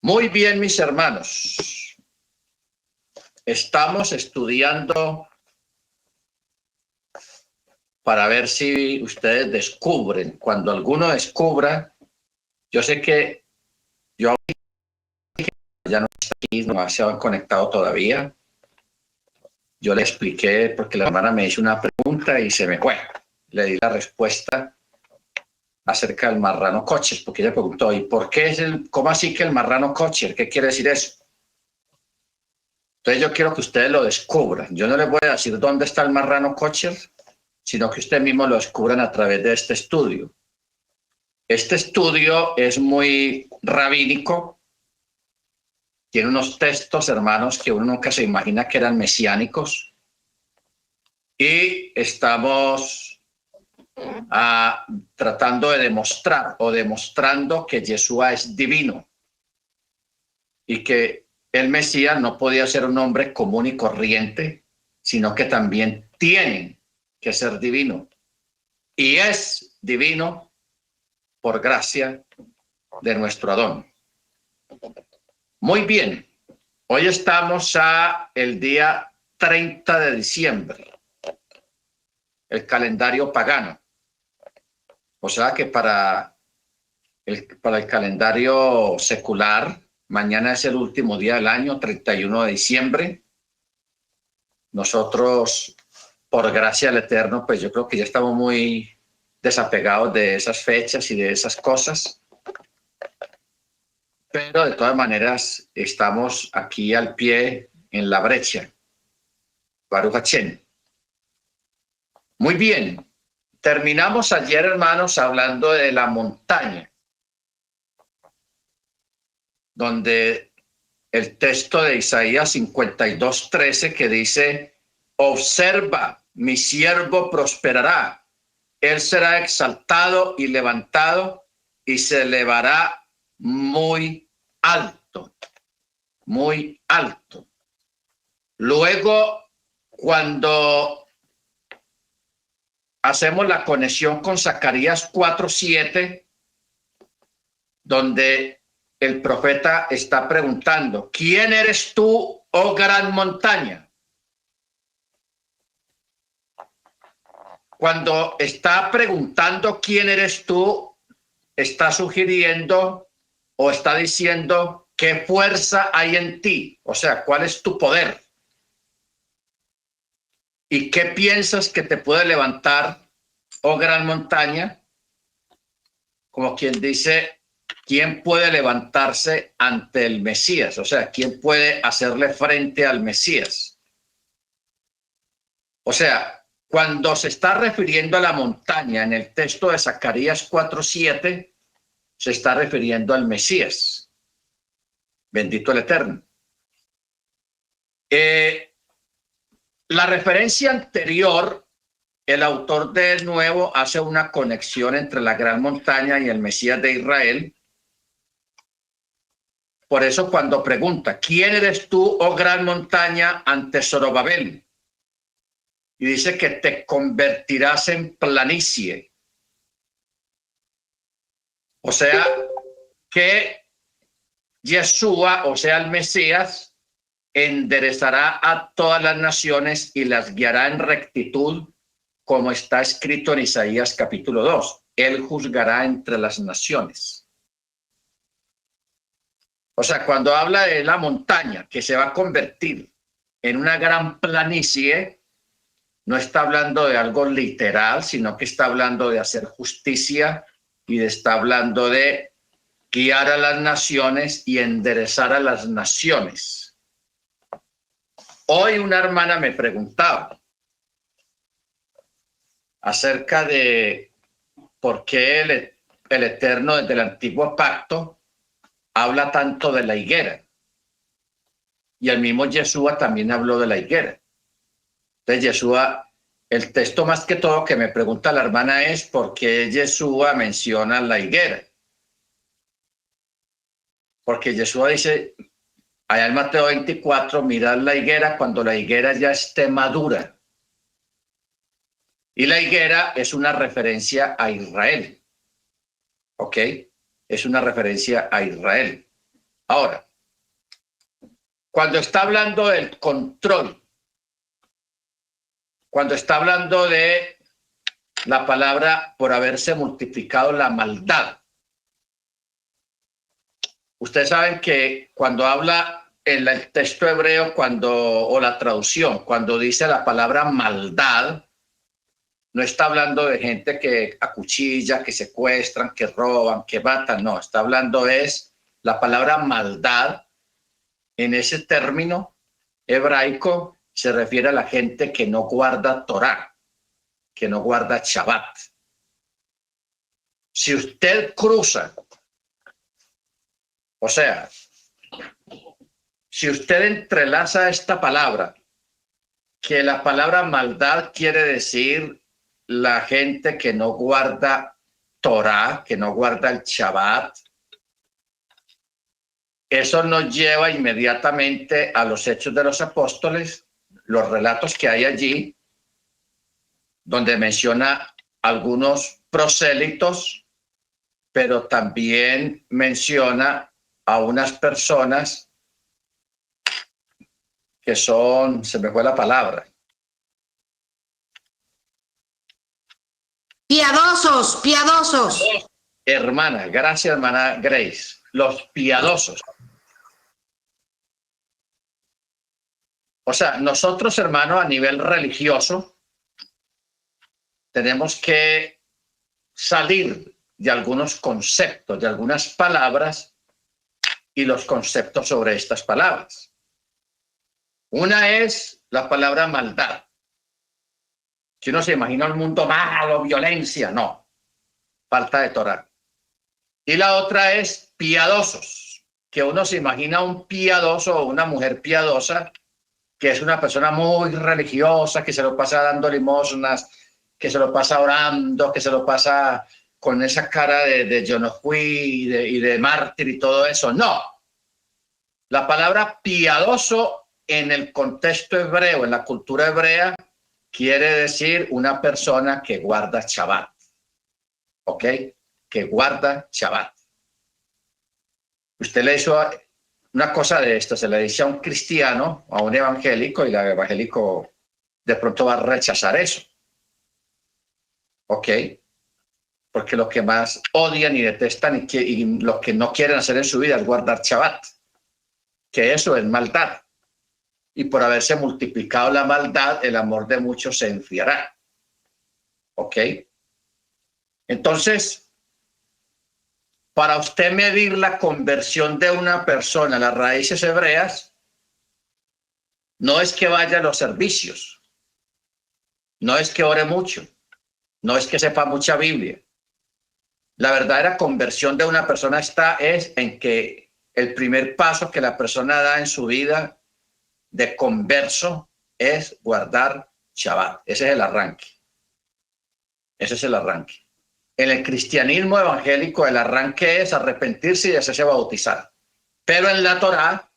Muy bien, mis hermanos. Estamos estudiando para ver si ustedes descubren. Cuando alguno descubra, yo sé que yo ya no está aquí, no se han conectado todavía. Yo le expliqué porque la hermana me hizo una pregunta y se me fue. Le di la respuesta acerca del marrano Kocher, porque ella preguntó, ¿y por qué cómo así que el marrano Kocher? ¿Qué quiere decir eso? Entonces yo quiero que ustedes lo descubran. Yo no les voy a decir dónde está el marrano Kocher, sino que ustedes mismos lo descubran a través de este estudio. Este estudio es muy rabínico, tiene unos textos, hermanos, que uno nunca se imagina que eran mesiánicos, y estamos tratando de demostrar o demostrando que Yeshua es divino y que el Mesías no podía ser un hombre común y corriente, sino que también tiene que ser divino. Y es divino por gracia de nuestro Adón. Muy bien, hoy estamos el día 30 de diciembre, el calendario pagano. O sea que para el calendario secular, mañana es el último día del año, 31 de diciembre. Nosotros, por gracia del Eterno, pues yo creo que ya estamos muy desapegados de esas fechas y de esas cosas. Pero de todas maneras estamos aquí al pie en la brecha. Baruch Hashem. Muy bien. Terminamos ayer, hermanos, hablando de la montaña, donde el texto de Isaías 52:13 que dice, observa, mi siervo prosperará, él será exaltado y levantado y se elevará muy alto, muy alto. Luego, cuando hacemos la conexión con Zacarías 4:7, donde el profeta está preguntando, ¿quién eres tú, oh gran montaña? Cuando está preguntando quién eres tú, está sugiriendo o está diciendo qué fuerza hay en ti, o sea, cuál es tu poder y qué piensas que te puede levantar, oh gran montaña, como quien dice, ¿quién puede levantarse ante el Mesías? O sea, ¿quién puede hacerle frente al Mesías? O sea, cuando se está refiriendo a la montaña en el texto de Zacarías 4:7, se está refiriendo al Mesías. Bendito el Eterno. La referencia anterior, el autor del Nuevo hace una conexión entre la gran montaña y el Mesías de Israel. Por eso cuando pregunta, ¿quién eres tú, oh gran montaña, ante Zorobabel? Y dice que te convertirás en planicie. O sea, que Yeshua, o sea, el Mesías, enderezará a todas las naciones y las guiará en rectitud, como está escrito en Isaías capítulo 2. Él juzgará entre las naciones. O sea, cuando habla de la montaña que se va a convertir en una gran planicie, no está hablando de algo literal, sino que está hablando de hacer justicia y está hablando de guiar a las naciones y enderezar a las naciones. Hoy una hermana me preguntaba acerca de por qué el Eterno desde el antiguo pacto habla tanto de la higuera. Y el mismo Yeshua también habló de la higuera. Entonces Yeshua, el texto más que todo que me pregunta la hermana es por qué Yeshua menciona la higuera. Porque Yeshua dice, allá en Mateo 24, mirad la higuera cuando la higuera ya esté madura. Y la higuera es una referencia a Israel. ¿Ok? Es una referencia a Israel. Ahora, cuando está hablando del control, cuando está hablando de la palabra por haberse multiplicado la maldad, ustedes saben que cuando habla en el texto hebreo, o la traducción, cuando dice la palabra maldad, no está hablando de gente que acuchilla, que secuestran, que roban, que matan, no, está hablando es la palabra maldad. En ese término hebraico se refiere a la gente que no guarda Torá, que no guarda Shabbat. Si usted cruza, o sea, si usted entrelaza esta palabra, que la palabra maldad quiere decir la gente que no guarda Torá, que no guarda el Shabbat, eso nos lleva inmediatamente a los Hechos de los Apóstoles, los relatos que hay allí, donde menciona algunos prosélitos, pero también menciona a unas personas que son, se me fue la palabra. Piadosos, piadosos. Hermana, gracias, hermana Grace. Los piadosos. O sea, nosotros, hermano, a nivel religioso, tenemos que salir de algunos conceptos, de algunas palabras y los conceptos sobre estas palabras. Una es la palabra maldad. Si uno se imagina el mundo malo, violencia, no. Falta de Torá. Y la otra es piadosos, que uno se imagina un piadoso o una mujer piadosa, que es una persona muy religiosa, que se lo pasa dando limosnas, que se lo pasa orando, que se lo pasa con esa cara de yo no fui y de mártir y todo eso. No. La palabra piadoso en el contexto hebreo, en la cultura hebrea, quiere decir una persona que guarda Shabbat. ¿Ok? Que guarda Shabbat. Usted le hizo una cosa de esto, se le dice a un cristiano, a un evangélico, y el evangélico de pronto va a rechazar eso. ¿Ok? Porque lo que más odian y detestan y lo que no quieren hacer en su vida es guardar Shabbat. Que eso es maldad. Y por haberse multiplicado la maldad, el amor de muchos se enfriará. ¿Ok? Entonces, para usted medir la conversión de una persona a las raíces hebreas, no es que vaya a los servicios, no es que ore mucho, no es que sepa mucha Biblia. La verdadera conversión de una persona es en que el primer paso que la persona da en su vida de converso es guardar Shabbat. Ese es el arranque. Ese es el arranque. En el cristianismo evangélico, el arranque es arrepentirse y hacerse bautizar. Pero en la Torá,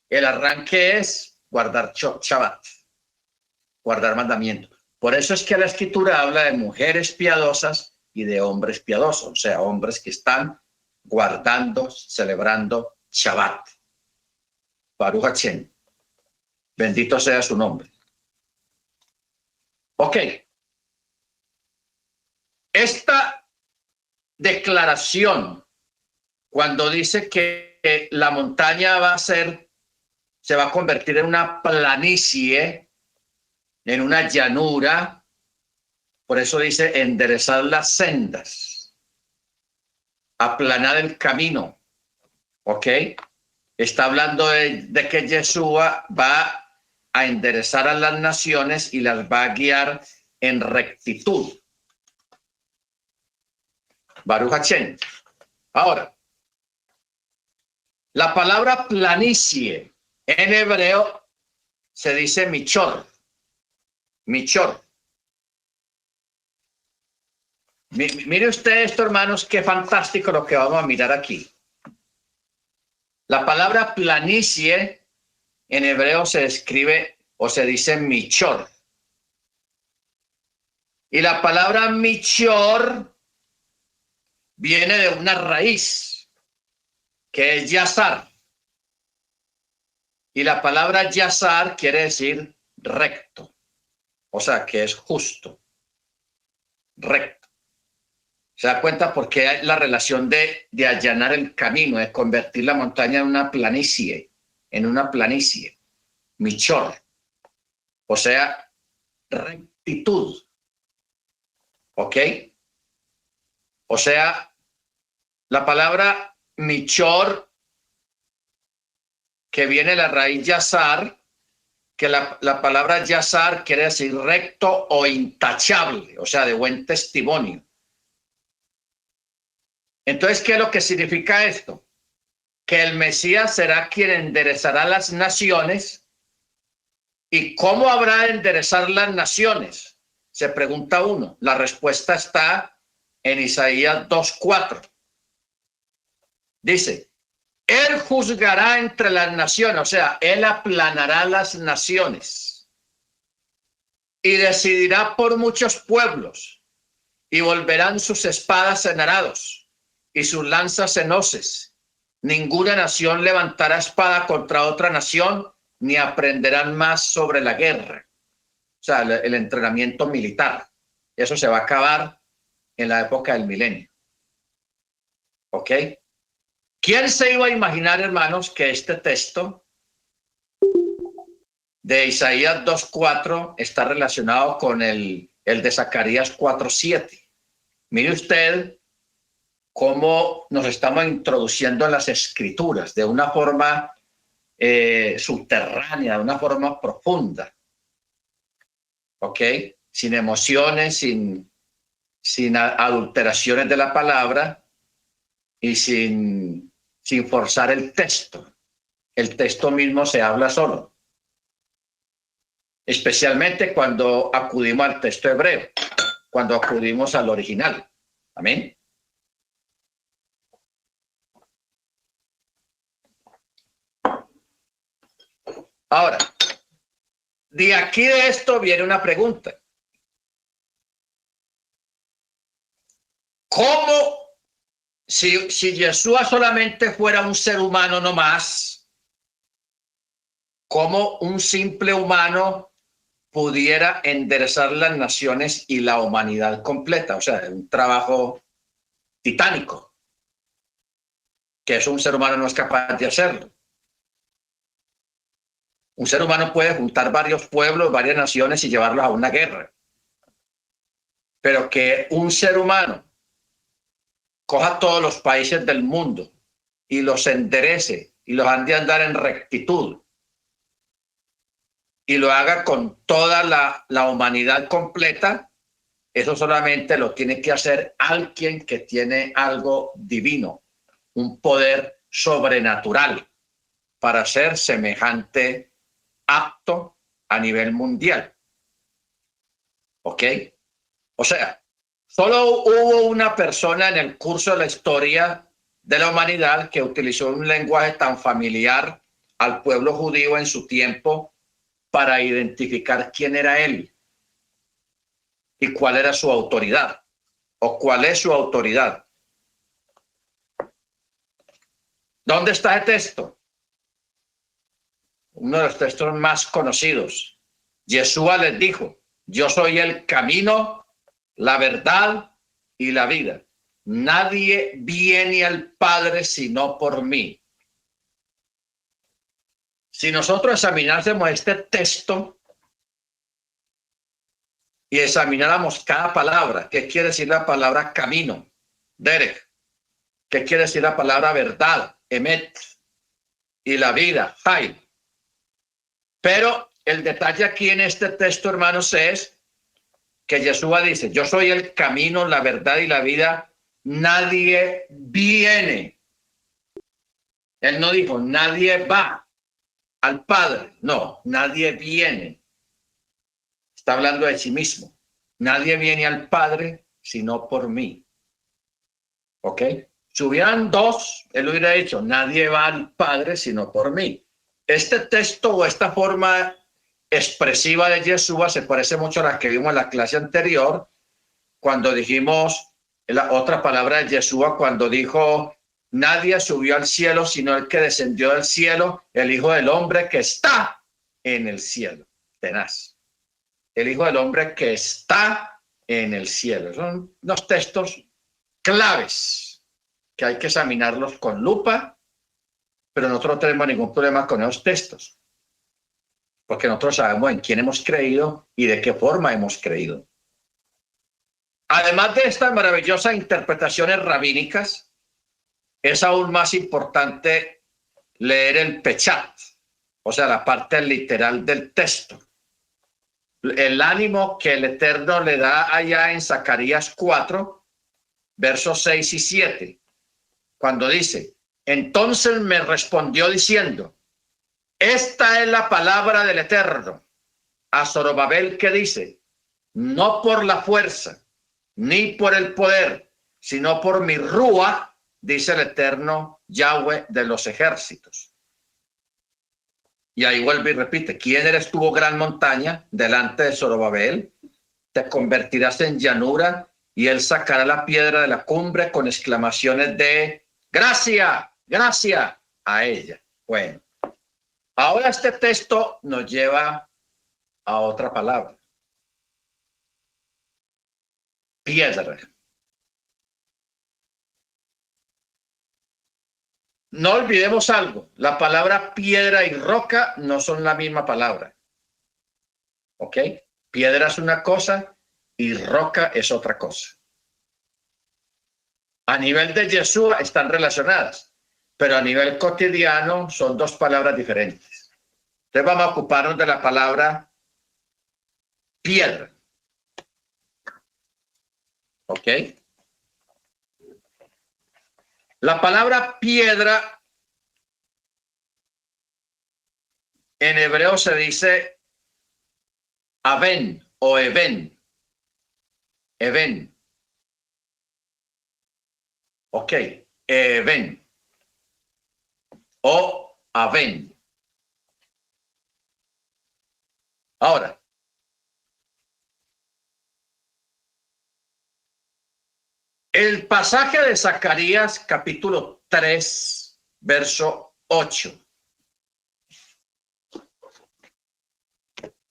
el arranque es guardar Shabbat, guardar mandamientos. Por eso es que la Escritura habla de mujeres piadosas y de hombres piadosos, o sea, hombres que están guardando, celebrando Shabbat. Baruch Hashem. Bendito sea su nombre. Ok. Esta declaración, cuando dice que la montaña se va a convertir en una planicie, en una llanura, por eso dice enderezar las sendas, aplanar el camino, ¿ok? Está hablando de que Yeshua va a enderezar a las naciones y las va a guiar en rectitud. Baruch Hashem. Ahora, la palabra planicie en hebreo se dice michor. Michor. Mire usted esto, hermanos, qué fantástico lo que vamos a mirar aquí. La palabra planicie en hebreo se escribe o se dice michor. Y la palabra michor viene de una raíz que es yazar. Y la palabra yasar quiere decir recto, o sea, que es justo, recto. ¿Se da cuenta por qué hay la relación de allanar el camino, de convertir la montaña en una planicie, michor, o sea, rectitud, ¿ok? O sea, la palabra michor, que viene de la raíz yazar, que la palabra yazar quiere decir recto o intachable, o sea, de buen testimonio. Entonces, ¿qué es lo que significa esto? Que el Mesías será quien enderezará las naciones. ¿Y cómo habrá de enderezar las naciones? Se pregunta uno. La respuesta está en Isaías 2:4. Dice, Él juzgará entre las naciones, o sea, Él aplanará las naciones y decidirá por muchos pueblos, y volverán sus espadas en arados y sus lanzas en hoces. Ninguna nación levantará espada contra otra nación, ni aprenderán más sobre la guerra. O sea, el entrenamiento militar. Eso se va a acabar en la época del milenio. ¿Ok? ¿Quién se iba a imaginar, hermanos, que este texto de Isaías 2:4 está relacionado con el de Zacarías 4:7? Mire usted cómo nos estamos introduciendo en las escrituras de una forma subterránea, de una forma profunda. ¿Ok? Sin emociones, sin adulteraciones de la palabra y sin forzar el texto. El texto mismo se habla solo. Especialmente cuando acudimos al texto hebreo, cuando acudimos al original. Amén. Ahora, de aquí de esto viene una pregunta. ¿Cómo, si Yeshua solamente fuera un ser humano no más, cómo un simple humano pudiera enderezar las naciones y la humanidad completa? O sea, un trabajo titánico, que eso un ser humano no es capaz de hacerlo. Un ser humano puede juntar varios pueblos, varias naciones y llevarlos a una guerra. Pero que un ser humano coja todos los países del mundo y los enderece y los ande a andar en rectitud y lo haga con toda la humanidad completa, eso solamente lo tiene que hacer alguien que tiene algo divino, un poder sobrenatural para ser semejante acto a nivel mundial. ¿Ok? O sea, solo hubo una persona en el curso de la historia de la humanidad que utilizó un lenguaje tan familiar al pueblo judío en su tiempo para identificar quién era él y cuál era su autoridad o cuál es su autoridad. ¿Dónde está el texto? Uno de los textos más conocidos. Yeshua les dijo, yo soy el camino, la verdad y la vida. Nadie viene al Padre sino por mí. Si nosotros examinásemos este texto y examináramos cada palabra, ¿qué quiere decir la palabra camino? Derech. ¿Qué quiere decir la palabra verdad? Emet. Y la vida, Hay. Pero el detalle aquí en este texto, hermanos, es que Yeshua dice, yo soy el camino, la verdad y la vida. Nadie viene. Él no dijo, nadie va al Padre. No, nadie viene. Está hablando de sí mismo. Nadie viene al Padre sino por mí. ¿Ok? Si hubieran dos, él hubiera dicho, nadie va al Padre sino por mí. Este texto o esta forma expresiva de Yeshua se parece mucho a la que vimos en la clase anterior, cuando dijimos la otra palabra de Yeshua, cuando dijo, nadie subió al cielo sino el que descendió del cielo, el Hijo del Hombre que está en el cielo. Tenaz. El Hijo del Hombre que está en el cielo. Son unos textos claves que hay que examinarlos con lupa, pero nosotros no tenemos ningún problema con esos textos, porque nosotros sabemos en quién hemos creído y de qué forma hemos creído. Además de estas maravillosas interpretaciones rabínicas, es aún más importante leer el Pechat, o sea, la parte literal del texto. El ánimo que el Eterno le da allá en Zacarías 4, versos 6 y 7, cuando dice: entonces me respondió diciendo, esta es la palabra del Eterno a Zorobabel, que dice, no por la fuerza ni por el poder, sino por mi rúa, dice el Eterno Yahweh de los ejércitos. Y ahí vuelve y repite: ¿quién eres tú, oh gran montaña, delante de Zorobabel? Te convertirás en llanura, y él sacará la piedra de la cumbre con exclamaciones de gracia, gracia a ella. Bueno, ahora este texto nos lleva a otra palabra: piedra. No olvidemos algo: la palabra piedra y roca no son la misma palabra. ¿Ok? Piedra es una cosa y roca es otra cosa. A nivel de Yeshua están relacionadas, pero a nivel cotidiano son dos palabras diferentes. Entonces vamos a ocuparnos de la palabra piedra. ¿Ok? La palabra piedra en hebreo se dice aven o even. Even. Ok, even o aven. Ahora, el pasaje de Zacarías capítulo 3, verso 8.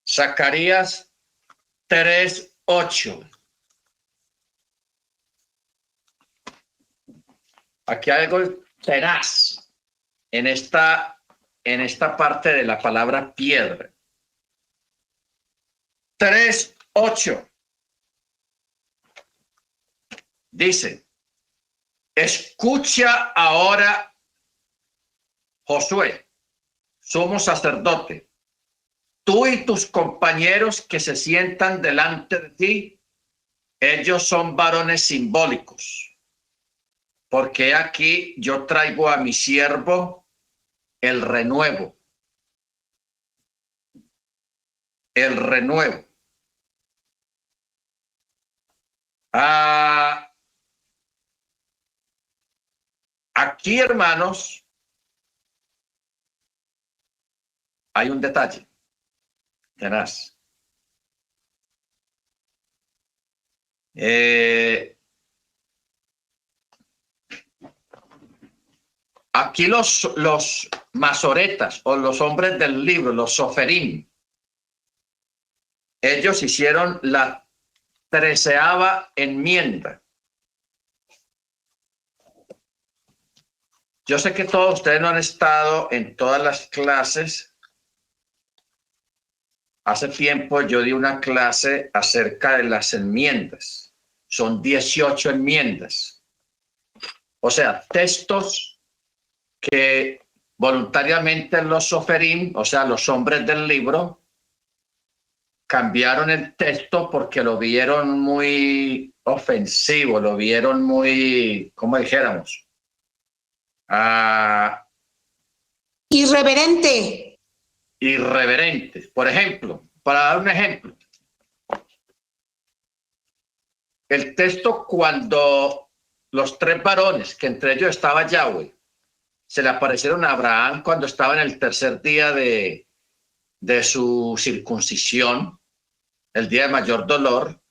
Zacarías 3, 8. Aquí hay algo tenaz en esta parte de la palabra piedra. 3, 8. Dice: escucha ahora, Josué, sumo sacerdote, tú y tus compañeros que se sientan delante de ti, ellos son varones simbólicos, porque aquí yo traigo a mi siervo el renuevo. El renuevo. Aquí, hermanos, hay un detalle tenaz. Aquí los masoretas o los hombres del libro, los soferim, ellos hicieron la 13ª enmienda. Yo sé que todos ustedes no han estado en todas las clases. Hace tiempo yo di una clase acerca de las enmiendas. Son 18 enmiendas. O sea, textos que voluntariamente los soferim, o sea, los hombres del libro, cambiaron el texto porque lo vieron muy ofensivo, lo vieron muy, ¿cómo dijéramos? Irreverente. Irreverente. Por ejemplo, para dar un ejemplo, el texto cuando los 3 varones, que entre ellos estaba Yahweh, se le aparecieron a Abraham cuando estaba en el tercer día de su circuncisión, el día de mayor dolor,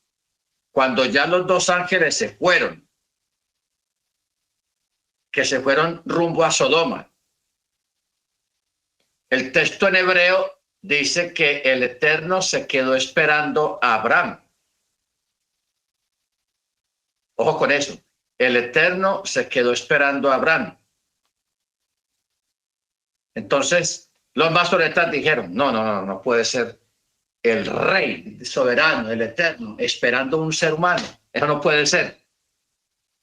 cuando ya los 2 ángeles se fueron. que se fueron rumbo a Sodoma. El texto en hebreo dice que el Eterno se quedó esperando a Abraham. Ojo con eso. El Eterno se quedó esperando a Abraham. Entonces, los masoretas dijeron, no puede ser el rey soberano, el Eterno, esperando a un ser humano. Eso no puede ser.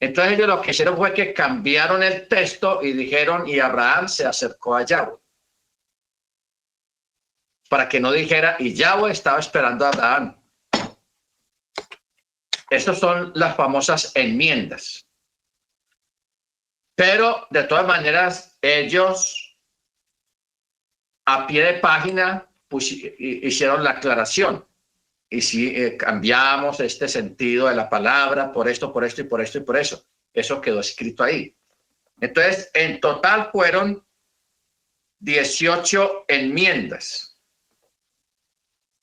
Entonces ellos lo que hicieron fue que cambiaron el texto y dijeron, y Abraham se acercó a Yahweh. Para que no dijera, y Yahweh estaba esperando a Abraham. Estas son las famosas enmiendas. Pero de todas maneras, ellos a pie de página hicieron la aclaración. Y si cambiamos este sentido de la palabra por esto, por esto y por esto y por eso, eso quedó escrito ahí. Entonces, en total fueron 18 enmiendas.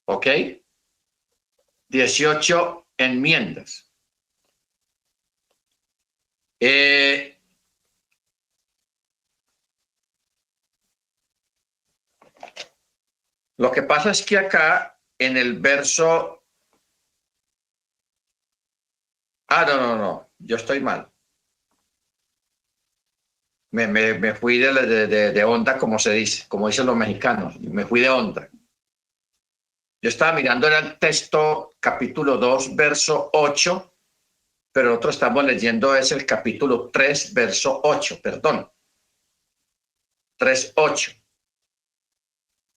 ¿Ok? 18 enmiendas. Lo que pasa es que acá en el verso... no, yo estoy mal. Me fui de onda, como se dice, como dicen los mexicanos. Me fui de onda. Yo estaba mirando en el texto capítulo 2, verso 8, pero nosotros estamos leyendo es el capítulo 3, verso 8, perdón. 3, 8.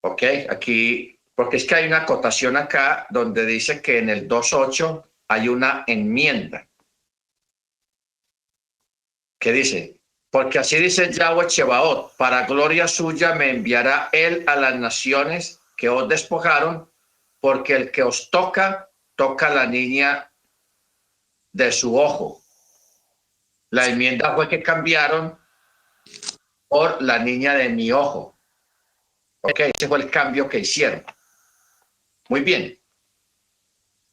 Ok, aquí... Porque es que hay una acotación acá donde dice que en el 2.8 hay una enmienda. ¿Qué dice? Porque así dice Yahweh Chebaot, para gloria suya me enviará él a las naciones que os despojaron, porque el que os toca, toca a la niña de su ojo. La enmienda fue que cambiaron por la niña de mi ojo. Ok, ese fue el cambio que hicieron. Muy bien.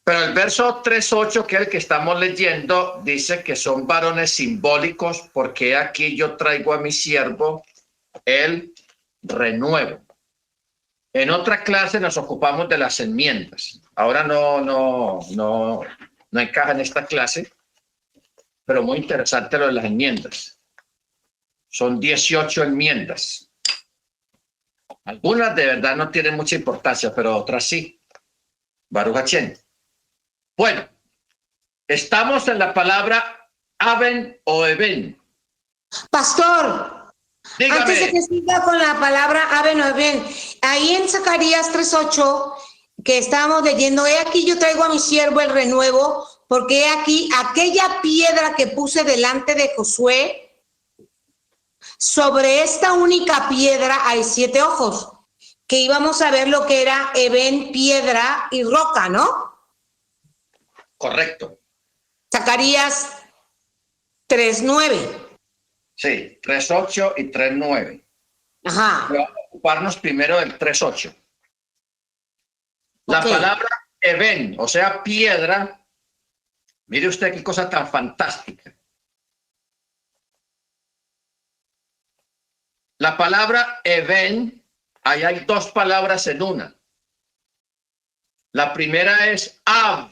Pero el verso 3.8, que es el que estamos leyendo, dice que son varones simbólicos, porque aquí yo traigo a mi siervo el renuevo. En otra clase nos ocupamos de las enmiendas. Ahora no encaja en esta clase, pero muy interesante lo de las enmiendas. Son 18 enmiendas. Algunas de verdad no tienen mucha importancia, pero otras sí. Baruch Hashem. Bueno, estamos en la palabra Aben o Eben. Pastor, Dígame. antes de que siga con la palabra Aben o Eben, ahí en Zacarías 3:8, que estábamos leyendo, he aquí yo traigo a mi siervo el renuevo, porque he aquí aquella piedra que puse delante de Josué, sobre esta única piedra hay 7 ojos, que íbamos a ver lo que era Eben, piedra y roca, ¿no? Correcto. Zacarías 3:9. Sí, 3.8 y 3.9. Ajá. Vamos a ocuparnos primero del 3.8. La palabra Eben, o sea, piedra, mire usted qué cosa tan fantástica. La palabra Eben, ahí hay 2 palabras en una. La primera es Ab,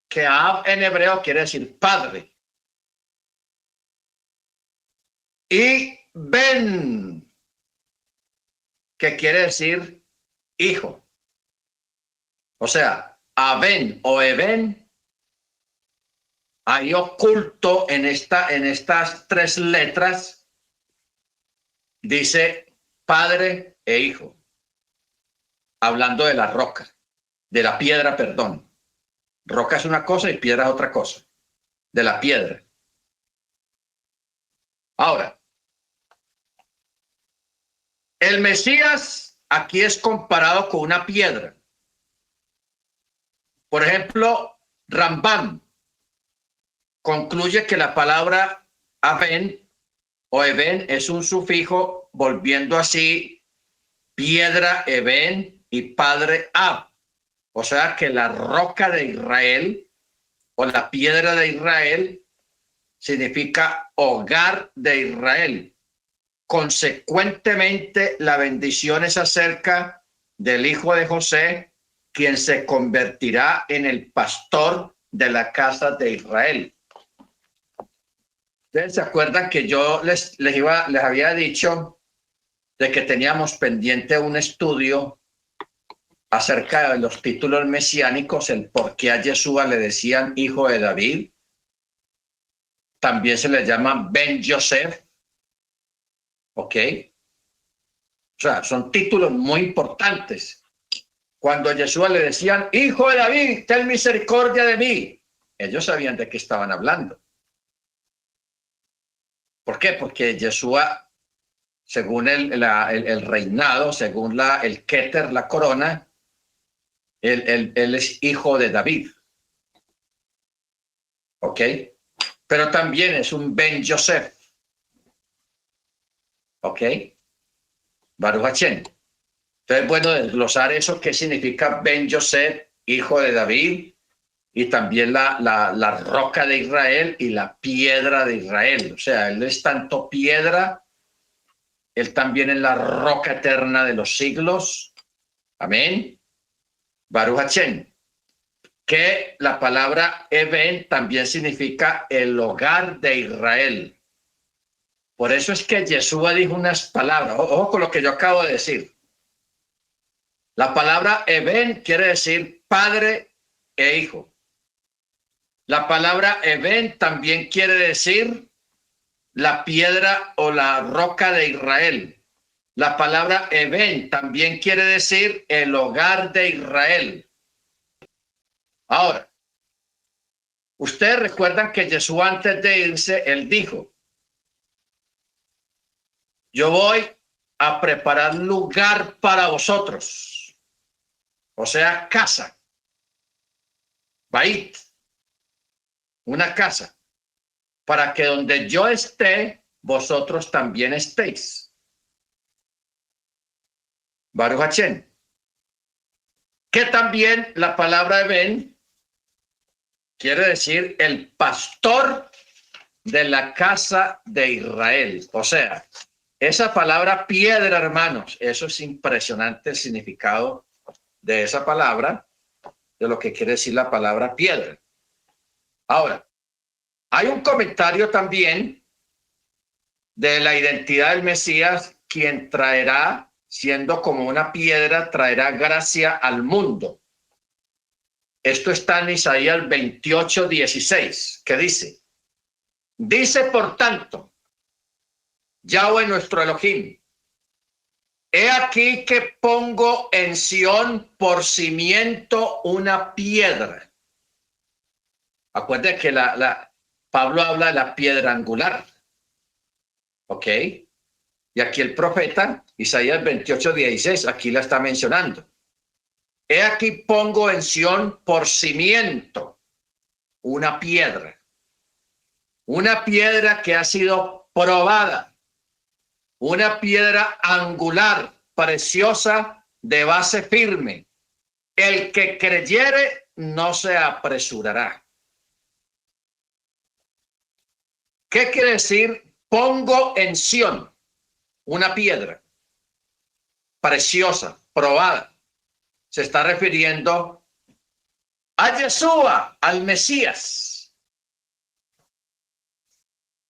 que Ab en hebreo quiere decir padre. Y Ben, que quiere decir hijo. O sea, Aben o Eben, ahí oculto en estas 3 letras, dice padre e hijo. Hablando de la roca, de la piedra, perdón. Roca es una cosa y piedra es otra cosa. De la piedra. Ahora, el Mesías aquí es comparado con una piedra. Por ejemplo, Rambam concluye que la palabra Aben o Eben es un sufijo, volviendo así piedra Eben y padre Ab. O sea que la roca de Israel o la piedra de Israel significa hogar de Israel. Consecuentemente, la bendición es acerca del hijo de José, quien se convertirá en el pastor de la casa de Israel. ¿Ustedes se acuerdan que yo les había dicho de que teníamos pendiente un estudio acerca de los títulos mesiánicos, el por qué a Yeshua le decían hijo de David? También se le llama Ben Yosef. ¿Ok? O sea, son títulos muy importantes. Cuando a Yeshua le decían, hijo de David, ten misericordia de mí, ellos sabían de qué estaban hablando. ¿Por qué? Porque Yeshua, según el reinado, según el Keter, la corona, él es hijo de David. ¿Ok? Pero también es un Ben Yosef. ¿Ok? Baruch Hashem. Entonces, bueno, desglosar eso, qué significa Ben Yosef, hijo de David, y también la roca de Israel y la piedra de Israel. O sea, él es tanto piedra, él también es la roca eterna de los siglos. Amén. Baruch Hashem. Que la palabra Eben también significa el hogar de Israel. Por eso es que Yeshua dijo unas palabras. Ojo con lo que yo acabo de decir. La palabra Eben quiere decir padre e hijo. La palabra Eben también quiere decir la piedra o la roca de Israel. La palabra Eben también quiere decir el hogar de Israel. Ahora, ustedes recuerdan que Jesús antes de irse, él dijo, yo voy a preparar lugar para vosotros. O sea, casa. Bait. Una casa. Para que donde yo esté, vosotros también estéis. Baruch Hashem. Que también la palabra Eben quiere decir el pastor de la casa de Israel. O sea, esa palabra piedra, hermanos, eso es impresionante el significado de esa palabra, de lo que quiere decir la palabra piedra. Ahora, hay un comentario también de la identidad del Mesías, quien traerá, siendo como una piedra, traerá gracia al mundo. Esto está en Isaías 28:16, que dice, por tanto, Yahweh nuestro Elohim, he aquí que pongo en Sión por cimiento una piedra. Acuérdense que Pablo habla de la piedra angular. ¿Ok? Y aquí el profeta, Isaías 28:16, aquí la está mencionando. He aquí pongo en Sión por cimiento una piedra. Una piedra que ha sido probada. Una piedra angular, preciosa, de base firme. El que creyere no se apresurará. ¿Qué quiere decir? Pongo en Sión una piedra preciosa, probada. Se está refiriendo a Yeshua, al Mesías.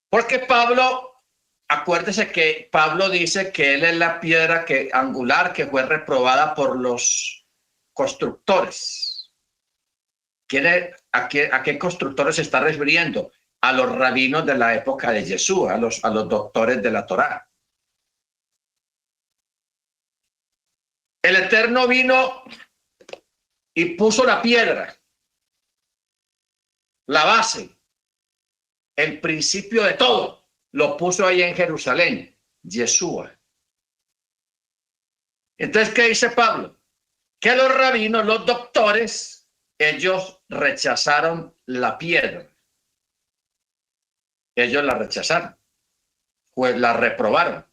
Porque Pablo, acuérdese que Pablo dice que él es la piedra angular que fue reprobada por los constructores. ¿A qué constructores se está refiriendo? A los rabinos de la época de Yeshua, a los doctores de la Torá. El Eterno vino y puso la piedra, la base, el principio de todo, lo puso ahí en Jerusalén, Yeshua. Entonces, ¿qué dice Pablo? Que los rabinos, los doctores, ellos rechazaron la piedra. Ellos la rechazaron, pues la reprobaron.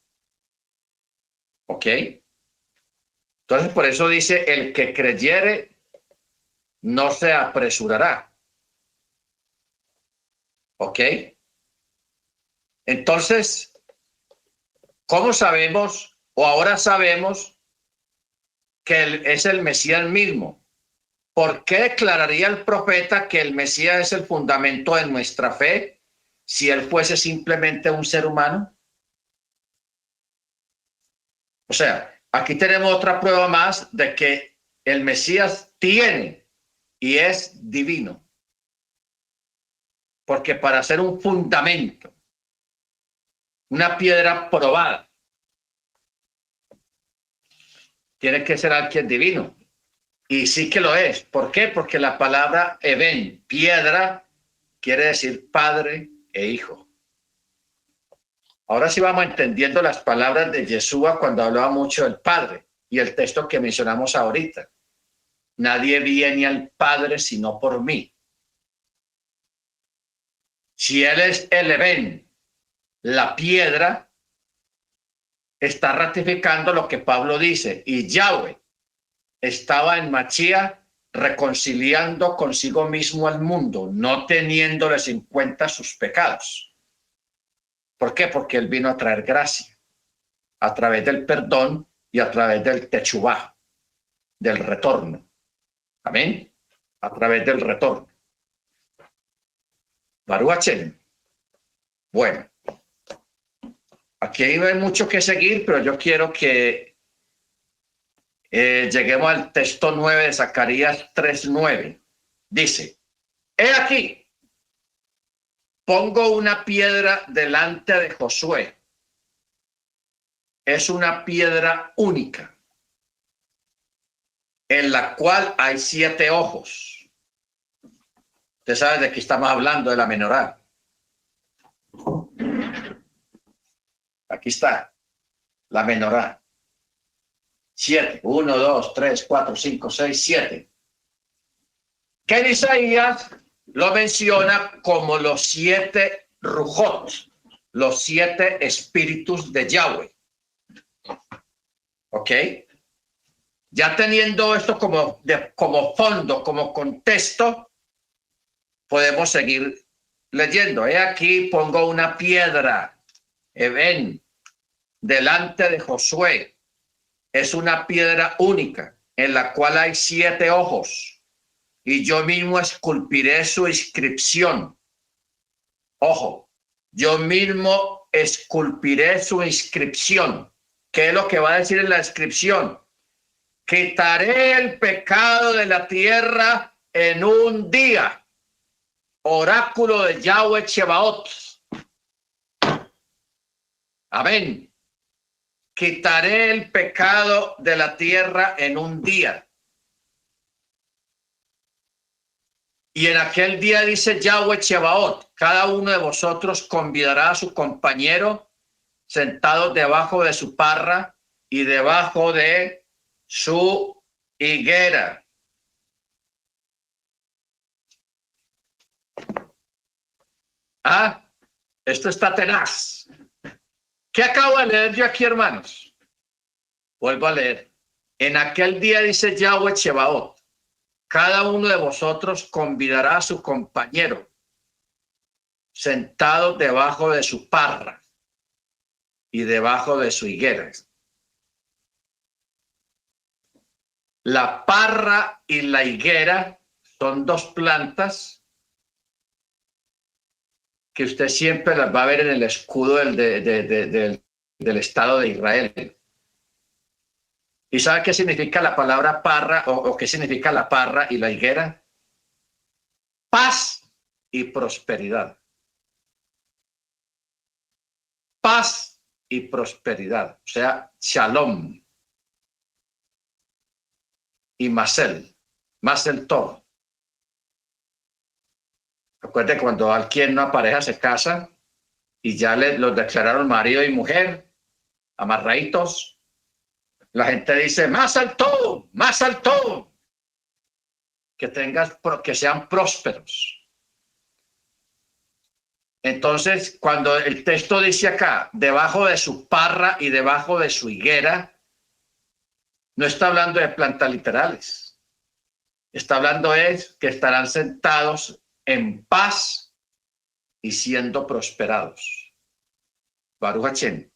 ¿Ok? Entonces, por eso dice, el que creyere no se apresurará. ¿Ok? Entonces, ¿cómo sabemos o ahora sabemos que él es el Mesías mismo? ¿Por qué declararía el profeta que el Mesías es el fundamento de nuestra fe si él fuese simplemente un ser humano? O sea, aquí tenemos otra prueba más de que el Mesías tiene y es divino. Porque para ser un fundamento, una piedra probada, tiene que ser alguien divino. Y sí que lo es. ¿Por qué? Porque la palabra Eben, piedra, quiere decir padre e hijo. Ahora sí vamos entendiendo las palabras de Yeshua cuando hablaba mucho del Padre y el texto que mencionamos ahorita. Nadie viene al Padre sino por mí. Si él es el Eben, la piedra, está ratificando lo que Pablo dice. Y Yahweh estaba en Mashiach reconciliando consigo mismo al mundo, no teniéndoles en cuenta sus pecados. ¿Por qué? Porque él vino a traer gracia a través del perdón y a través del techubá, del retorno. Amén. A través del retorno. Baruch Hashem. Bueno, aquí no hay mucho que seguir, pero yo quiero que lleguemos al texto 9 de Zacarías 3:9. Dice, he aquí, pongo una piedra delante de Josué. Es una piedra única, en la cual hay 7 ojos. Usted sabe de qué estamos hablando, de la menorá. Aquí está, la menorá. 7, 1, 2, 3, 4, 5, 6, 7. Que en Isaías lo menciona como los 7 rujot, los 7 espíritus de Yahweh. ¿Ok? Ya teniendo esto como fondo, como contexto, podemos seguir leyendo. He aquí pongo una piedra, Eben, delante de Josué. Es una piedra única en la cual hay 7 ojos y yo mismo esculpiré su inscripción. Ojo, yo mismo esculpiré su inscripción. ¿Qué es lo que va a decir en la inscripción? Quitaré el pecado de la tierra en un día. Oráculo de Yahweh Chebaot. Amén. Quitaré el pecado de la tierra en un día. Y en aquel día, dice Yahweh Chebaot, cada uno de vosotros convidará a su compañero sentado debajo de su parra y debajo de su higuera. Ah, esto está tenaz. ¿Qué acabo de leer yo aquí, hermanos? Vuelvo a leer. En aquel día, dice Yahweh Chebaot, cada uno de vosotros convidará a su compañero sentado debajo de su parra y debajo de su higuera. La parra y la higuera son 2 plantas que usted siempre las va a ver en el escudo del Estado de Israel. ¿Y sabe qué significa la palabra parra o qué significa la parra y la higuera? Paz y prosperidad. Paz y prosperidad, o sea, shalom y masel tov. Recuerde cuando alguien, una pareja se casa y ya los declararon marido y mujer, amarraditos, la gente dice, más alto, que sean prósperos. Entonces, cuando el texto dice acá, debajo de su parra y debajo de su higuera, no está hablando de plantas literales. Está hablando es que estarán sentados en paz y siendo prosperados. Baruch Hashem.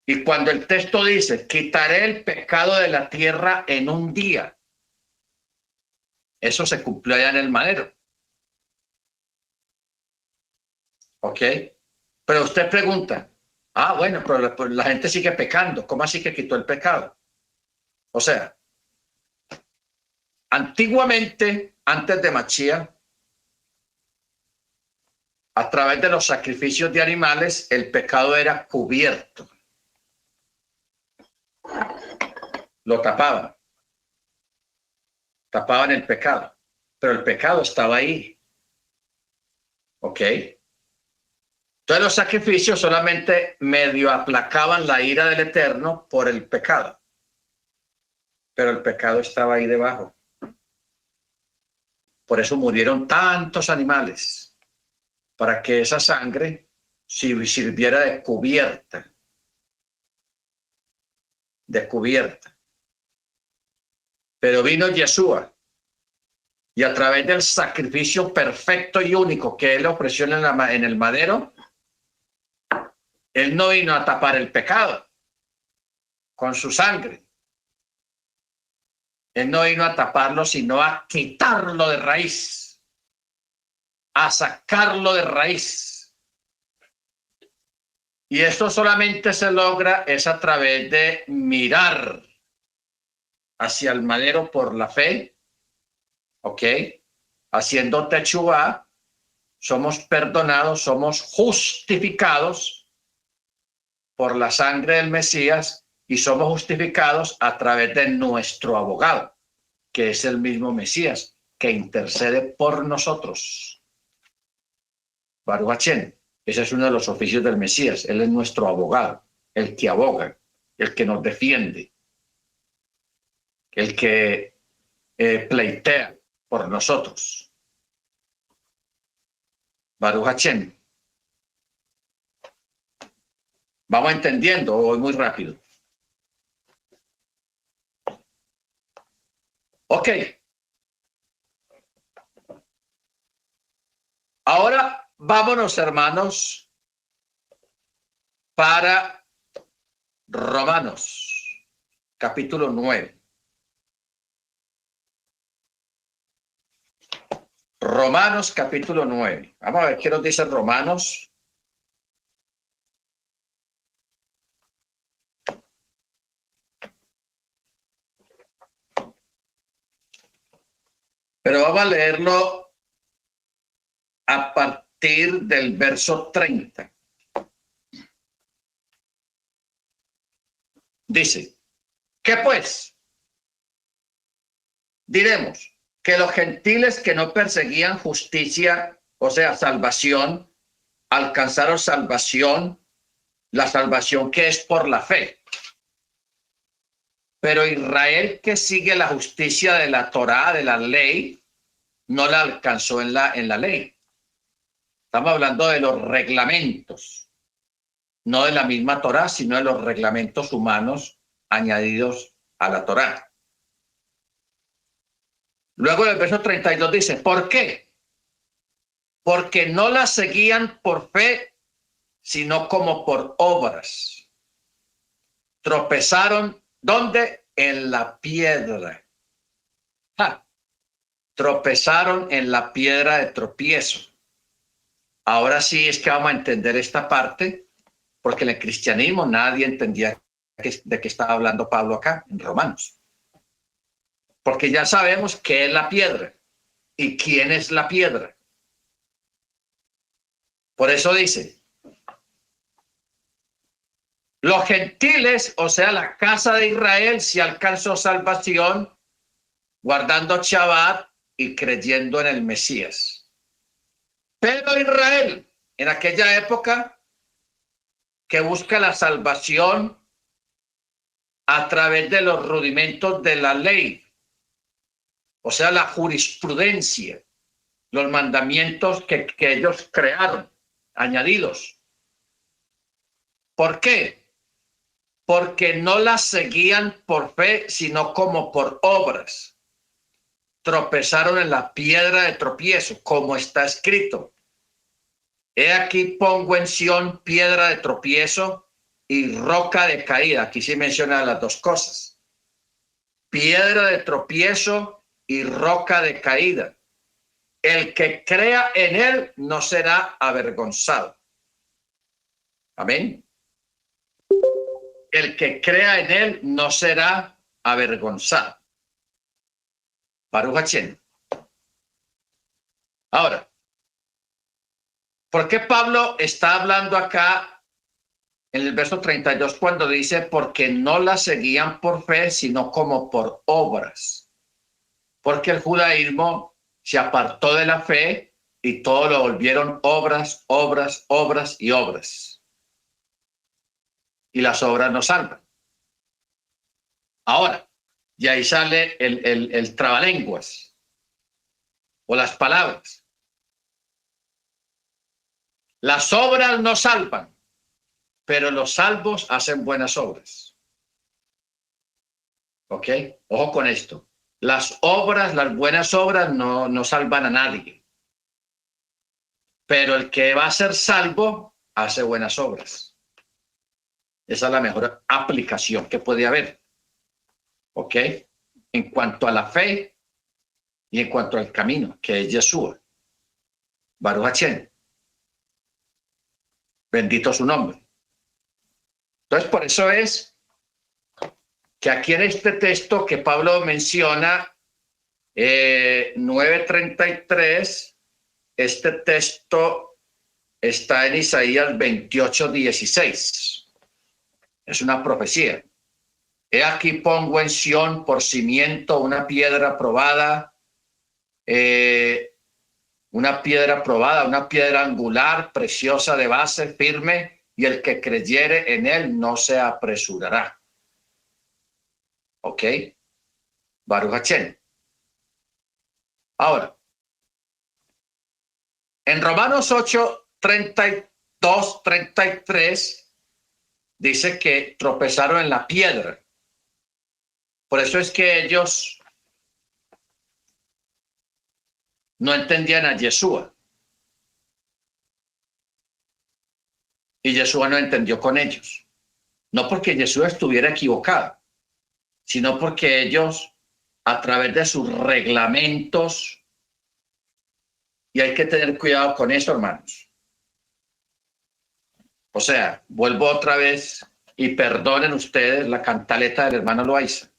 Y cuando el texto dice, quitaré el pecado de la tierra en un día, eso se cumplió allá en el madero. ¿Ok? Pero usted pregunta, bueno, pero la gente sigue pecando. ¿Cómo así que quitó el pecado? O sea, antiguamente, antes de Mashiach, a través de los sacrificios de animales, el pecado era cubierto. Lo tapaban. Tapaban el pecado. Pero el pecado estaba ahí. ¿Ok? Entonces los sacrificios solamente medio aplacaban la ira del Eterno por el pecado. Pero el pecado estaba ahí debajo. Por eso murieron tantos animales, para que esa sangre sirviera de cubierta. De cubierta. Pero vino Yeshua, y a través del sacrificio perfecto y único que él ofreció en el madero, él no vino a tapar el pecado con su sangre. Él no vino a taparlo, sino a quitarlo de raíz, a sacarlo de raíz. Y esto solamente se logra es a través de mirar hacia el madero por la fe, ¿ok? Haciendo techuvá, somos perdonados, somos justificados por la sangre del Mesías y somos justificados a través de nuestro abogado, que es el mismo Mesías, que intercede por nosotros. Baruch Hashem. Ese es uno de los oficios del Mesías. Él es nuestro abogado, el que aboga, el que nos defiende, el que pleitea por nosotros. Baruch Hashem. Vamos entendiendo, voy muy rápido. Ok. Ahora vámonos, hermanos, para Romanos, capítulo 9. Romanos, capítulo 9. Vamos a ver qué nos dice Romanos. Pero vamos a leerlo a partir del verso 30. Dice, ¿qué pues? Diremos que los gentiles que no perseguían justicia, o sea, salvación, alcanzaron salvación, la salvación que es por la fe. Pero Israel, que sigue la justicia de la Torá, de la ley, no la alcanzó en la ley. Estamos hablando de los reglamentos, no de la misma Torá, sino de los reglamentos humanos añadidos a la Torá. Luego el verso 32 dice, ¿por qué? Porque no la seguían por fe, sino como por obras. Tropezaron, ¿dónde? En la piedra. Tropezaron en la piedra de tropiezo. Ahora sí es que vamos a entender esta parte, porque en el cristianismo nadie entendía de qué estaba hablando Pablo acá, en Romanos. Porque ya sabemos qué es la piedra y quién es la piedra. Por eso dice, los gentiles, o sea, la casa de Israel, sí alcanzó salvación guardando Shabbat y creyendo en el Mesías. Pero Israel, en aquella época, que busca la salvación a través de los rudimentos de la ley, o sea, la jurisprudencia, los mandamientos que ellos crearon, añadidos. ¿Por qué? Porque no las seguían por fe, sino como por obras. Tropezaron en la piedra de tropiezo, como está escrito. He aquí pongo en Sión piedra de tropiezo y roca de caída. Aquí sí menciona las dos cosas. Piedra de tropiezo y roca de caída. El que crea en él no será avergonzado. Amén. El que crea en él no será avergonzado. Baruch Hashem. Ahora, ¿por qué Pablo está hablando acá en el verso 32 cuando dice porque no la seguían por fe, sino como por obras? Porque el judaísmo se apartó de la fe y todo lo volvieron obras, obras, obras y obras. Y las obras no salvan. Ahora, y ahí sale el trabalenguas o las palabras. Las obras no salvan, pero los salvos hacen buenas obras. ¿Ok? Ojo con esto. Las obras, las buenas obras no salvan a nadie. Pero el que va a ser salvo hace buenas obras. Esa es la mejor aplicación que puede haber. ¿Ok? En cuanto a la fe y en cuanto al camino, que es Yeshua. Baruch Hashem. Bendito su nombre. Entonces, por eso es que aquí en este texto que Pablo menciona, 9:33, este texto está en Isaías 28:16. Es una profecía. He aquí pongo en Sión por cimiento una piedra probada, una piedra angular, preciosa de base, firme, y el que creyere en él no se apresurará. ¿Ok? Baruch Hashem. Ahora, en Romanos 8:32-33 dice que tropezaron en la piedra. Por eso es que ellos no entendían a Yeshua. Y Yeshua no entendió con ellos. No porque Yeshua estuviera equivocado, sino porque ellos, a través de sus reglamentos, y hay que tener cuidado con eso, hermanos. O sea, vuelvo otra vez y perdonen ustedes la cantaleta del hermano Loaiza.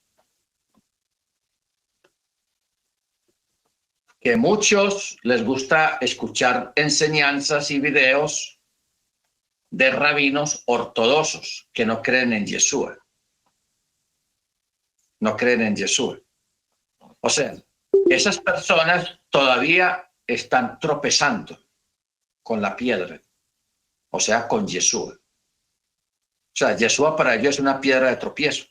Que muchos les gusta escuchar enseñanzas y videos de rabinos ortodoxos que no creen en Yeshua. No creen en Yeshua. O sea, esas personas todavía están tropezando con la piedra, o sea, con Yeshua. O sea, Yeshua para ellos es una piedra de tropiezo.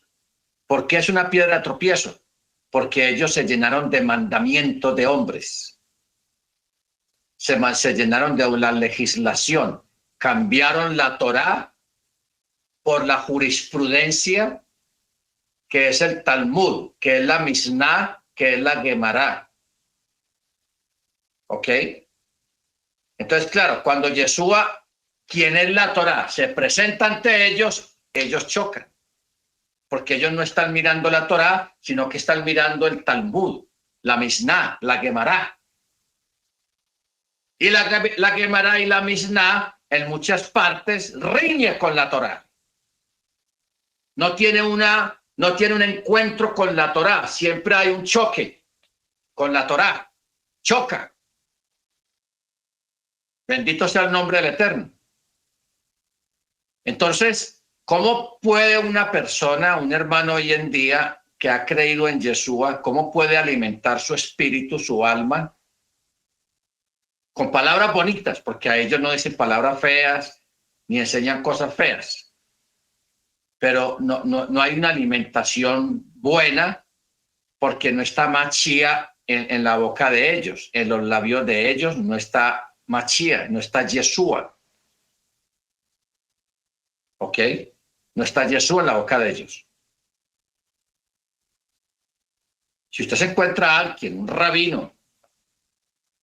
¿Por qué es una piedra de tropiezo? Porque ellos se llenaron de mandamientos de hombres. Se llenaron de la legislación. Cambiaron la Torá por la jurisprudencia, que es el Talmud, que es la Mishnah, que es la Gemara. ¿Ok? Entonces, claro, cuando Yeshua, quien es la Torá, se presenta ante ellos, ellos chocan. Porque ellos no están mirando la Torá, sino que están mirando el Talmud, la Mishnah, la Gemara. Y la Gemara y la Mishnah en muchas partes riñe con la Torá. No tiene un encuentro con la Torá, siempre hay un choque con la Torá. Choca. Bendito sea el nombre del Eterno. Entonces, ¿cómo puede una persona, un hermano hoy en día que ha creído en Yeshua, cómo puede alimentar su espíritu, su alma, con palabras bonitas? Porque a ellos no dicen palabras feas, ni enseñan cosas feas. Pero no hay una alimentación buena porque no está Machía en la boca de ellos, en los labios de ellos no está Machía, no está Yeshua. ¿Ok? No está Yeshua en la boca de ellos. Si usted se encuentra a alguien, un rabino,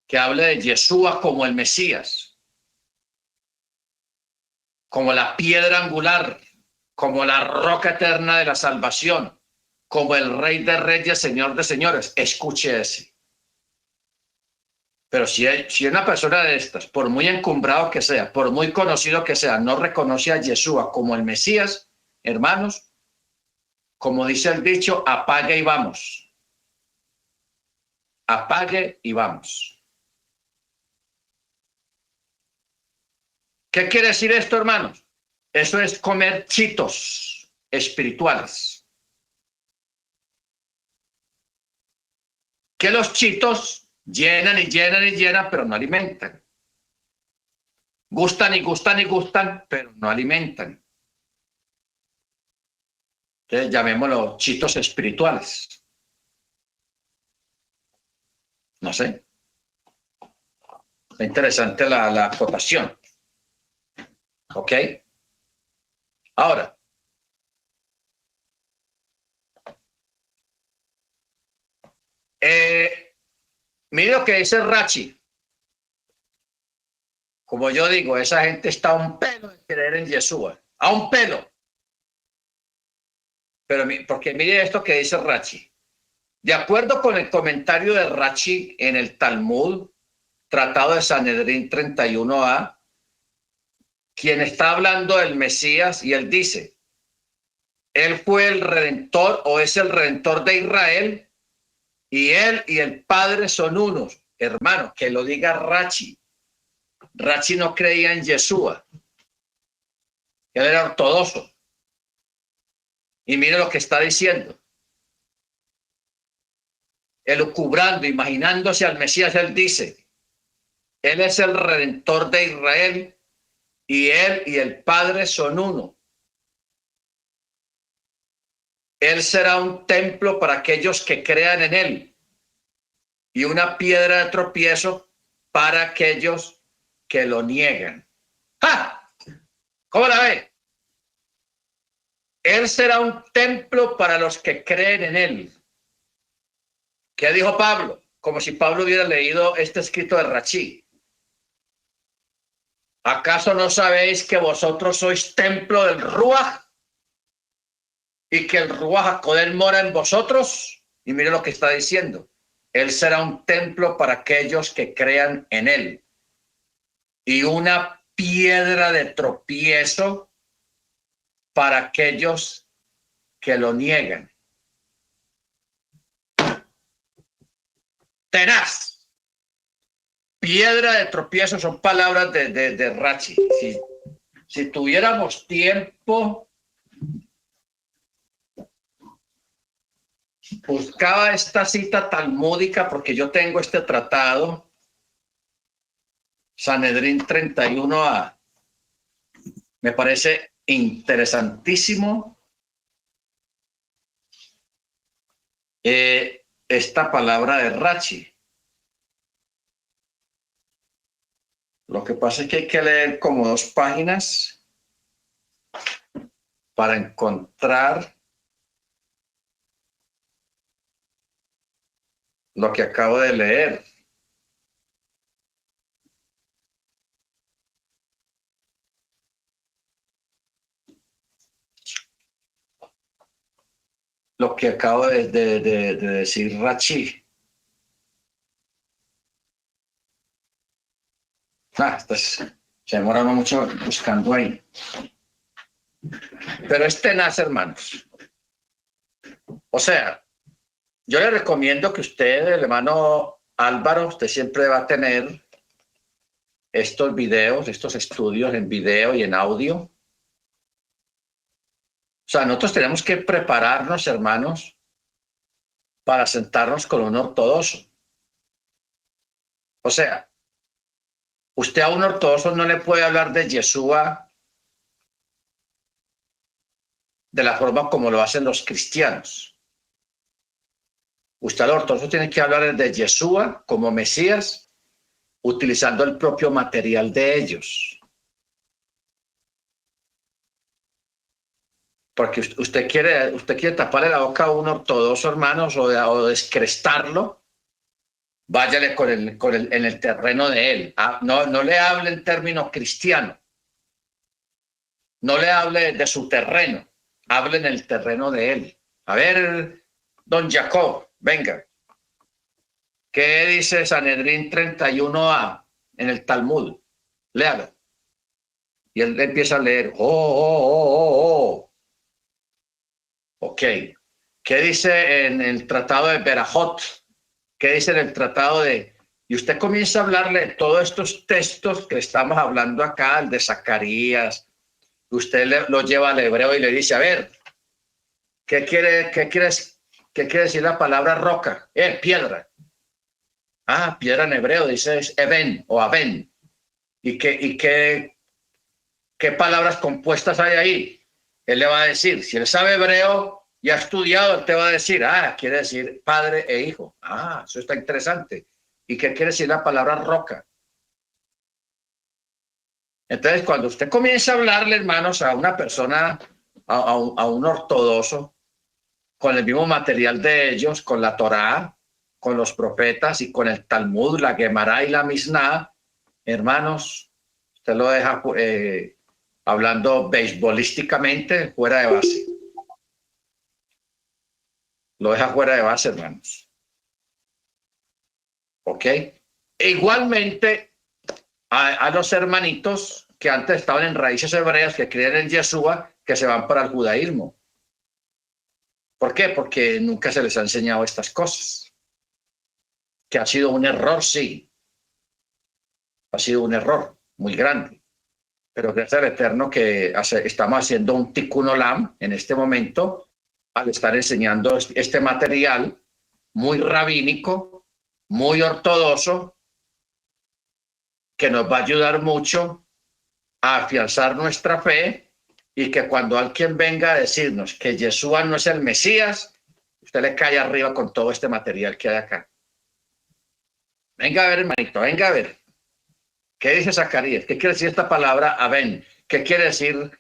que hable de Yeshua como el Mesías, como la piedra angular, como la roca eterna de la salvación, como el Rey de Reyes, Señor de Señores. Escuche ese. Pero si una persona de estas, por muy encumbrado que sea, por muy conocido que sea, no reconoce a Yeshua como el Mesías, hermanos, como dice el dicho, apague y vamos. Apague y vamos. ¿Qué quiere decir esto, hermanos? Eso es comer chitos espirituales. Que los chitos llenan y llenan y llenan, pero no alimentan. Gustan y gustan y gustan, pero no alimentan. Entonces, llamémoslo chitos espirituales. No sé. Es interesante la acotación. ¿Ok? Ahora, mire lo que dice Rachi. Como yo digo, esa gente está a un pelo de creer en Yeshua. A un pelo. Pero porque mire esto que dice Rachi. De acuerdo con el comentario de Rachi en el Talmud, Tratado de Sanedrín 31a, quien está hablando del Mesías, y él dice, él fue el redentor o es el redentor de Israel, y él y el Padre son unos. Hermano, que lo diga Rachi. Rachi no creía en Yeshua. Él era ortodoxo. Y mire lo que está diciendo. Elucubrando, imaginándose al Mesías, él dice, él es el redentor de Israel, y él y el Padre son uno. Él será un templo para aquellos que crean en él y una piedra de tropiezo para aquellos que lo niegan. ¡Ja! ¿Cómo la ve? Él será un templo para los que creen en él. ¿Qué dijo Pablo? Como si Pablo hubiera leído este escrito de Rachi. ¿Acaso no sabéis que vosotros sois templo del Ruach y que el Ruach HaKodesh mora en vosotros? Y mire lo que está diciendo. Él será un templo para aquellos que crean en él y una piedra de tropiezo para aquellos que lo niegan. Tenaz. Piedra de tropiezo son palabras de Rachi. Si tuviéramos tiempo, buscaba esta cita talmúdica porque yo tengo este tratado, Sanedrín 31a. Me parece interesantísimo esta palabra de Rachi. Lo que pasa es que hay que leer como 2 páginas para encontrar lo que acabo de leer. Lo que acabo de decir Rachi. Se demora mucho buscando ahí. Pero es tenaz, hermanos. O sea, yo le recomiendo que usted, el hermano Álvaro, usted siempre va a tener estos videos, estos estudios en video y en audio. O sea, nosotros tenemos que prepararnos, hermanos, para sentarnos con un ortodoxo. O sea, usted a un ortodoxo no le puede hablar de Yeshua de la forma como lo hacen los cristianos. Usted al ortodoxo tiene que hablar de Yeshua como Mesías, utilizando el propio material de ellos. Porque usted quiere taparle la boca a un ortodoxo, hermanos, o descrestarlo, váyale en el terreno de él. No le hable en términos cristianos. no le hable de su terreno, hable en el terreno de él. A ver, don Jacob, venga. ¿Qué dice Sanedrín 31a en el Talmud? Léalo. Y él empieza a leer. Ok. ¿Qué dice en el tratado de Berajot? ¿Qué dice en el tratado de... Y usted comienza a hablarle de todos estos textos que estamos hablando acá, el de Zacarías. Usted lo lleva al hebreo y le dice, a ver, ¿qué quiere decir la palabra roca? Piedra. Ah, piedra en hebreo, dice es Eben o Aben. ¿Y qué palabras compuestas hay ahí? Él le va a decir, si él sabe hebreo y ha estudiado, él te va a decir, quiere decir padre e hijo. Eso está interesante. ¿Y qué quiere decir la palabra roca? Entonces, cuando usted comienza a hablarle, hermanos, a una persona, a un ortodoxo, con el mismo material de ellos, con la Torá, con los profetas y con el Talmud, la Gemara y la Misná, hermanos, usted lo deja hablando beisbolísticamente fuera de base. Lo deja fuera de base, hermanos. ¿Ok? E igualmente a los hermanitos que antes estaban en raíces hebreas, que creen en Yeshua, que se van para el judaísmo. ¿Por qué? Porque nunca se les ha enseñado estas cosas. Que ha sido un error, sí. Ha sido un error muy grande. Pero gracias al Eterno que estamos haciendo un tikkun olam en este momento al estar enseñando este material muy rabínico, muy ortodoxo, que nos va a ayudar mucho a afianzar nuestra fe y que cuando alguien venga a decirnos que Yeshua no es el Mesías, usted le cae arriba con todo este material que hay acá. Venga a ver, hermanito, venga a ver. ¿Qué dice Zacarías? ¿Qué quiere decir esta palabra Aben? ¿Qué quiere decir?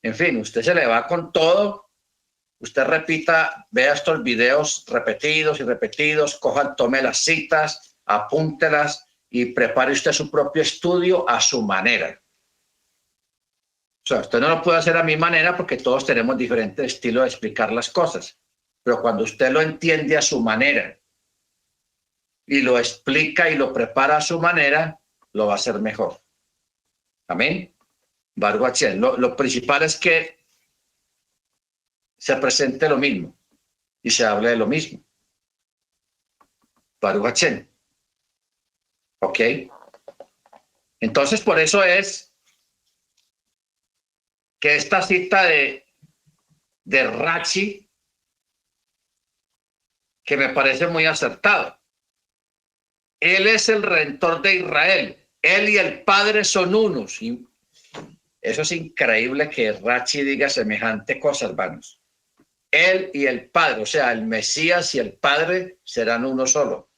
En fin, usted se le va con todo. Usted repita, vea estos videos repetidos y repetidos, tome las citas, apúntelas y prepare usted su propio estudio a su manera. O sea, usted no lo puede hacer a mi manera porque todos tenemos diferentes estilos de explicar las cosas. Pero cuando usted lo entiende a su manera y lo explica y lo prepara a su manera, lo va a hacer mejor. Amén. Baruch Hashem. Lo principal es que se presente lo mismo y se hable de lo mismo. Baruch Hashem. ¿Ok? Entonces, por eso es que esta cita de Rashi, que me parece muy acertado. Él es el Redentor de Israel. Él y el Padre son unos. Y eso es increíble que Rashi diga semejante cosa, hermanos. Él y el Padre, o sea, el Mesías y el Padre serán uno solo.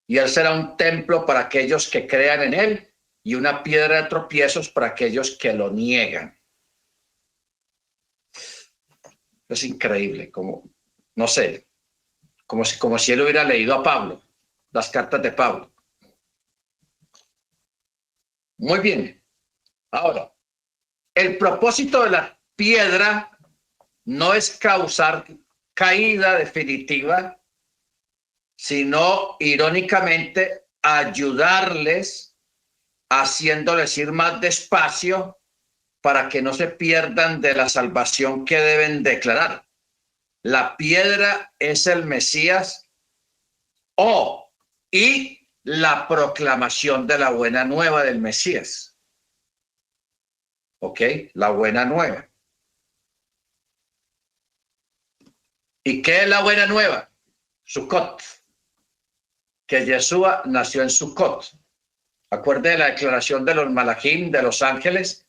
Y él será un templo para aquellos que crean en él y una piedra de tropiezos para aquellos que lo niegan. Es increíble, como, no sé, como si él hubiera leído a Pablo, las cartas de Pablo. Muy bien. Ahora, el propósito de la piedra no es causar caída definitiva, sino irónicamente ayudarles haciéndoles ir más despacio para que no se pierdan de la salvación que deben declarar. La piedra es el Mesías y la proclamación de la buena nueva del Mesías. ¿Ok? La buena nueva. ¿Y qué es la buena nueva? Sukkot. Que Yeshua nació en Sukkot. Acuerde de la declaración de los malajim, de los ángeles,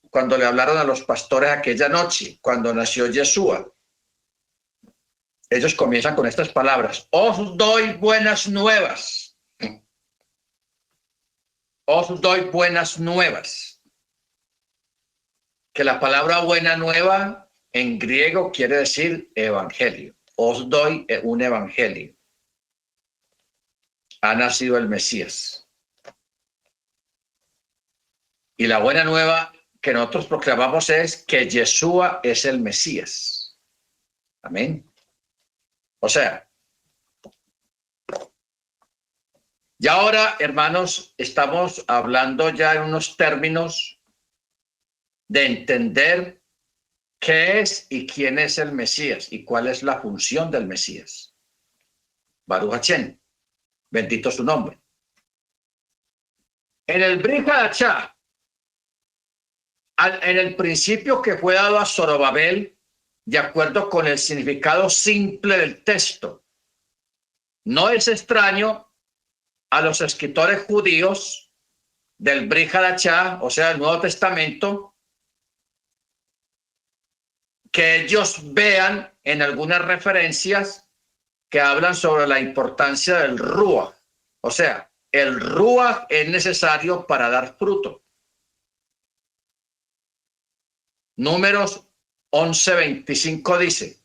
cuando le hablaron a los pastores aquella noche, cuando nació Yeshua. Ellos comienzan con estas palabras: os doy buenas nuevas. Os doy buenas nuevas. Que la palabra buena nueva en griego quiere decir evangelio. Os doy un evangelio. Ha nacido el Mesías. Y la buena nueva que nosotros proclamamos es que Yeshua es el Mesías. Amén. O sea, y ahora, hermanos, estamos hablando ya en unos términos de entender qué es y quién es el Mesías y cuál es la función del Mesías. Baruch Hashem, bendito su nombre. En el Brit Hadashah, en el principio que fue dado a Zorobabel, de acuerdo con el significado simple del texto, no es extraño a los escritores judíos del Brit Hadashah, o sea, el Nuevo Testamento, que ellos vean en algunas referencias que hablan sobre la importancia del Ruach. O sea, el Ruach es necesario para dar fruto. Números 11:25 dice: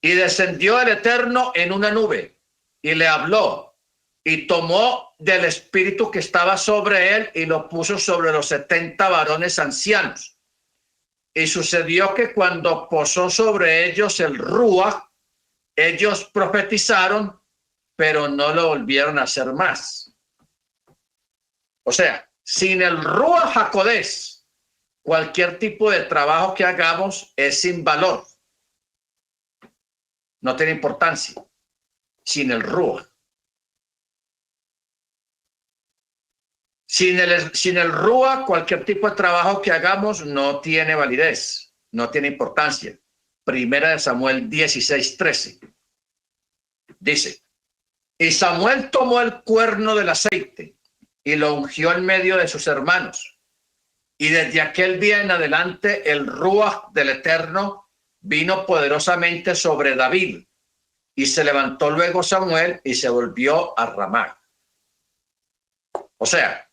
y descendió el Eterno en una nube y le habló y tomó del espíritu que estaba sobre él y lo puso sobre los 70 varones ancianos. Y sucedió que cuando posó sobre ellos el Ruach, ellos profetizaron, pero no lo volvieron a hacer más. O sea, sin el Ruach HaKodesh, cualquier tipo de trabajo que hagamos es sin valor. No tiene importancia. Sin el Ruach. Sin el Ruach, cualquier tipo de trabajo que hagamos no tiene validez, no tiene importancia. Primera de Samuel 16:13. Dice: y Samuel tomó el cuerno del aceite y lo ungió en medio de sus hermanos. Y desde aquel día en adelante el Ruach del Eterno vino poderosamente sobre David. Y se levantó luego Samuel y se volvió a Ramá. O sea,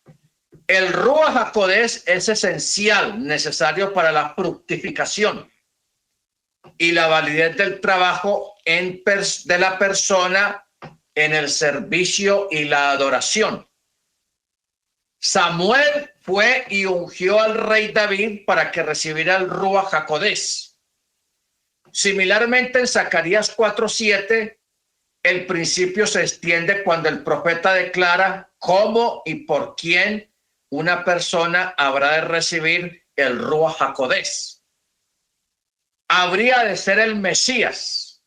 el Ruach HaKodesh es esencial, necesario para la fructificación y la validez del trabajo de la persona en el servicio y la adoración. Samuel fue y ungió al rey David para que recibiera el Ruach HaKodesh. Similarmente, en Zacarías 4:7, el principio se extiende cuando el profeta declara cómo y por quién una persona habrá de recibir el Ruach HaKodesh. Habría de ser el Mesías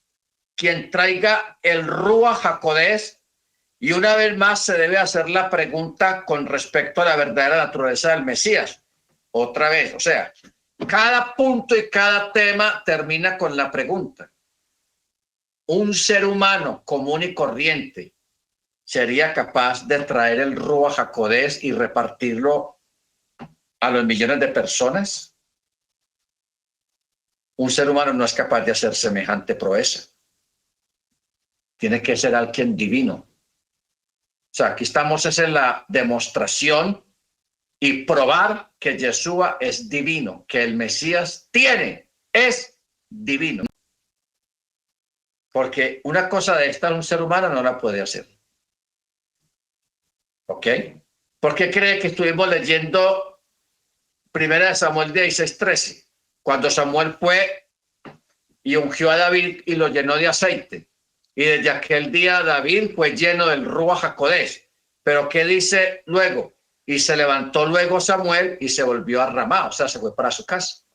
quien traiga el Ruach HaKodesh, y una vez más se debe hacer la pregunta con respecto a la verdadera naturaleza del Mesías. Otra vez, o sea, cada punto y cada tema termina con la pregunta: ¿un ser humano común y corriente sería capaz de traer el Ruach HaKodesh y repartirlo a los millones de personas? Un ser humano no es capaz de hacer semejante proeza. Tiene que ser alguien divino. O sea, aquí estamos en la demostración y probar que Yeshua es divino, que el Mesías es divino. Porque una cosa de esta un ser humano no la puede hacer. ¿Ok? ¿Por qué cree que estuvimos leyendo Primera de Samuel 16:13? Cuando Samuel fue y ungió a David y lo llenó de aceite. Y desde aquel día David fue lleno del Ruach HaKodesh. Pero ¿qué dice luego? Y se levantó luego Samuel y se volvió a Ramá. O sea, se fue para su casa.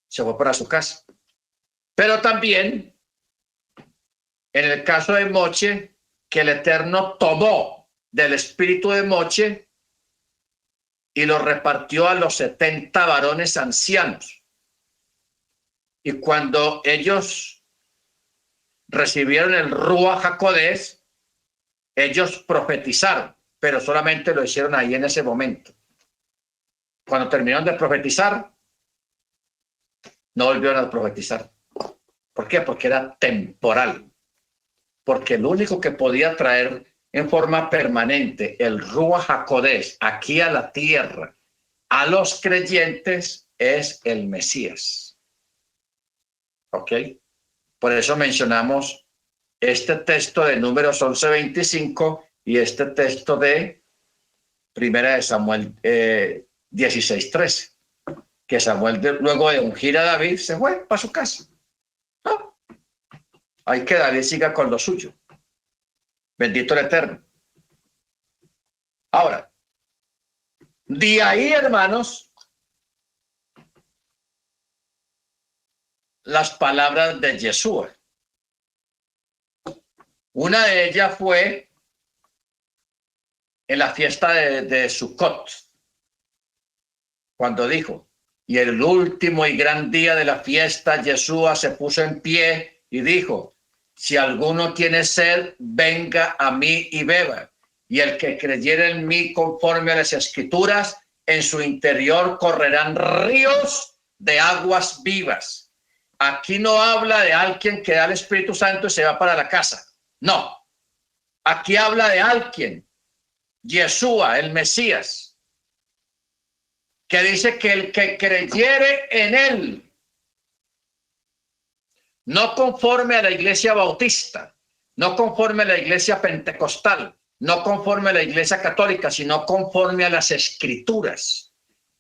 Se fue para su casa. Pero también, en el caso de Moche, que el Eterno tomó del espíritu de Moche y lo repartió a los 70 varones ancianos. Y cuando ellos recibieron el Ruach HaKodesh, ellos profetizaron, pero solamente lo hicieron ahí en ese momento. Cuando terminaron de profetizar, no volvieron a profetizar. ¿Por qué? Porque era temporal. Porque el único que podía traer en forma permanente el Ruach HaKodesh aquí a la tierra, a los creyentes, es el Mesías. ¿Ok? Por eso mencionamos este texto de Números 11:25 y este texto de Primera de Samuel 16:13, que Samuel luego de ungir a David se fue para su casa. No, hay que David siga con lo suyo. Bendito el Eterno. Ahora, de ahí, hermanos, las palabras de Yeshua. Una de ellas fue en la fiesta de Sukkot, cuando dijo, y el último y gran día de la fiesta, Yeshua se puso en pie y dijo, si alguno tiene sed, venga a mí y beba. Y el que creyere en mí conforme a las Escrituras, en su interior correrán ríos de aguas vivas. Aquí no habla de alguien que da el Espíritu Santo y se va para la casa. No. Aquí habla de alguien, Yeshua, el Mesías, que dice que el que creyere en él, no conforme a la iglesia bautista, no conforme a la iglesia pentecostal, no conforme a la iglesia católica, sino conforme a las Escrituras.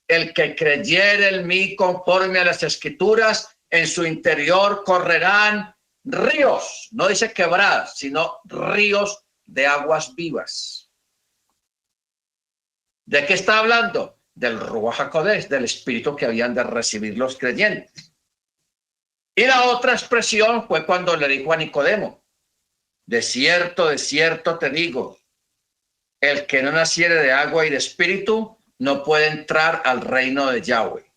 El que creyere en mí conforme a las Escrituras, en su interior correrán ríos, no dice quebradas, sino ríos de aguas vivas. ¿De qué está hablando? Del Ruach HaKodesh, del espíritu que habían de recibir los creyentes. Y la otra expresión fue cuando le dijo a Nicodemo, de cierto te digo, el que no naciere de agua y de espíritu no puede entrar al reino de Yahweh.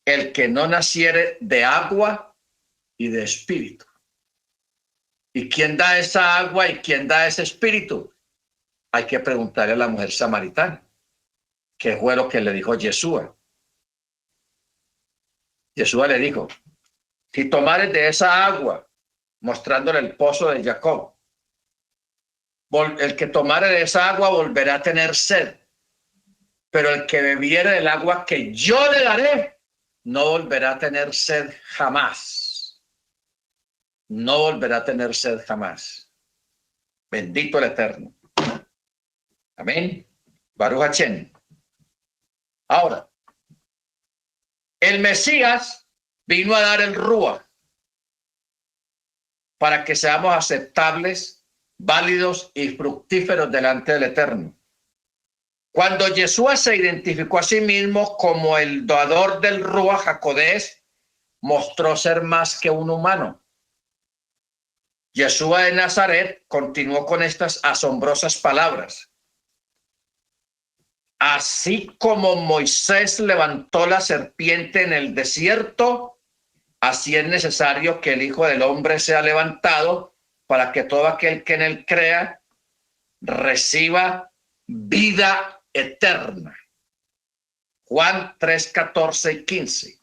El que no naciere de agua y de espíritu. ¿Y quién da esa agua y quién da ese espíritu? Hay que preguntarle a la mujer samaritana, que fue lo que le dijo Yeshua. Yeshua le dijo, si tomares de esa agua, mostrándole el pozo de Jacob, el que tomare de esa agua volverá a tener sed, pero el que bebiere del agua que yo le daré, no volverá a tener sed jamás. No volverá a tener sed jamás. Bendito el Eterno. Amén. Baruch Hashem. Ahora, el Mesías vino a dar el Ruach para que seamos aceptables, válidos y fructíferos delante del Eterno. Cuando Yeshua se identificó a sí mismo como el dador del Ruach HaKodesh, mostró ser más que un humano. Yeshua de Nazaret continuó con estas asombrosas palabras. Así como Moisés levantó la serpiente en el desierto, así es necesario que el Hijo del Hombre sea levantado para que todo aquel que en él crea reciba vida eterna. Juan 3, 14 y 15.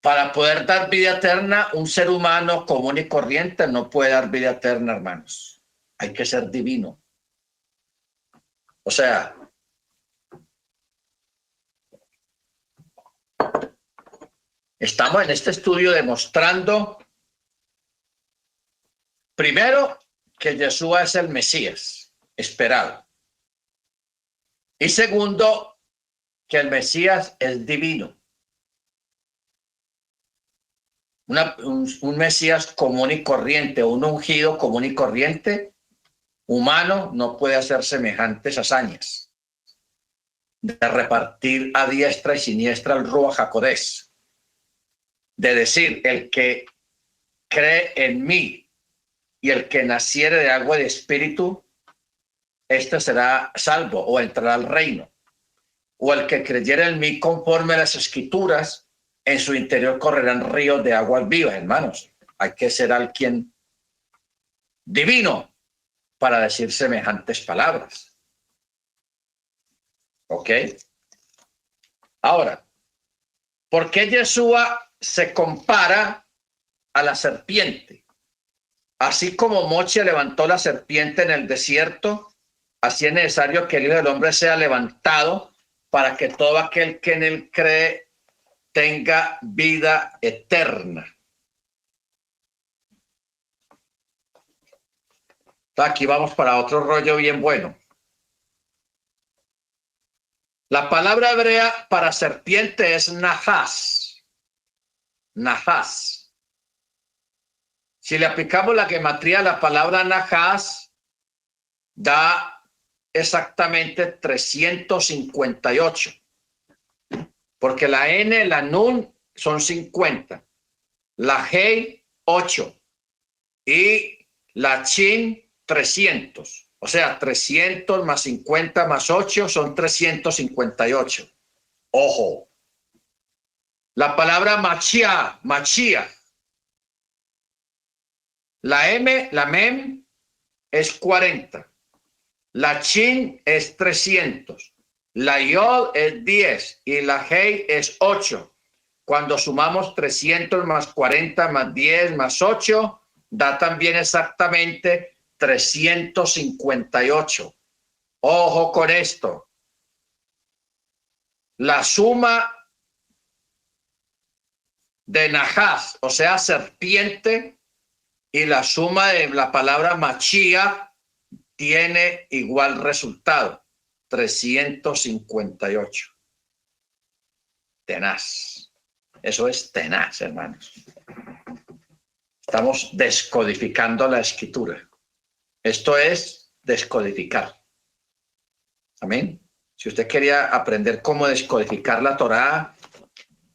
Para poder dar vida eterna, un ser humano común y corriente no puede dar vida eterna, hermanos. Hay que ser divino. O sea, estamos en este estudio demostrando, primero, que Yeshua es el Mesías esperado. Y segundo, que el Mesías es divino. Un Mesías común y corriente, un ungido común y corriente, humano, no puede hacer semejantes hazañas de repartir a diestra y siniestra el Ruach HaKodesh, de decir, el que cree en mí y el que naciere de agua y de espíritu, este será salvo o entrará al reino. O el que creyere en mí conforme a las Escrituras, en su interior correrán ríos de aguas vivas, hermanos. Hay que ser alguien divino para decir semejantes palabras. ¿Ok? Ahora, ¿por qué Yeshua se compara a la serpiente? Así como Moche levantó la serpiente en el desierto, así es necesario que el Hijo del Hombre sea levantado para que todo aquel que en él cree tenga vida eterna. Aquí vamos para otro rollo bien bueno. La palabra hebrea para serpiente es nahas. Nahas. Si le aplicamos la gematría a la palabra nahas, da exactamente 358. Porque la N, la Nun son 50. La Hei, 8. Y la Chin, 300. O sea, 300 más 50 más 8 son 358. Ojo. La palabra machia, machia. La M, la mem, es 40. La chin es 300. La yod es 10 y la hei es 8. Cuando sumamos 300 más 40 más 10 más 8, da también exactamente 358. Ojo con esto. La suma de Nahas, o sea, serpiente, y la suma de la palabra machía tiene igual resultado, 358. Tenaz. Eso es tenaz, hermanos. Estamos descodificando la escritura. Esto es descodificar. Amén. Si usted quería aprender cómo descodificar la Torá,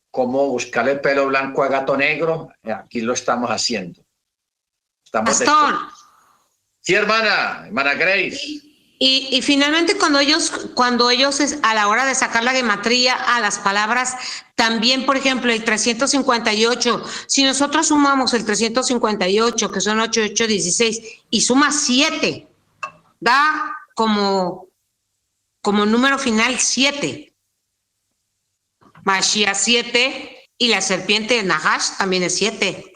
cómo buscarle el pelo blanco a gato negro, aquí lo estamos haciendo. Pastor. Sí, hermana Grace. Y finalmente cuando ellos a la hora de sacar la gematría a las palabras, también, por ejemplo, el 358, si nosotros sumamos el 358, que son 8, 8, 16, y suma 7, da como número final 7. Mashiach 7 y la serpiente de Nahash también es 7,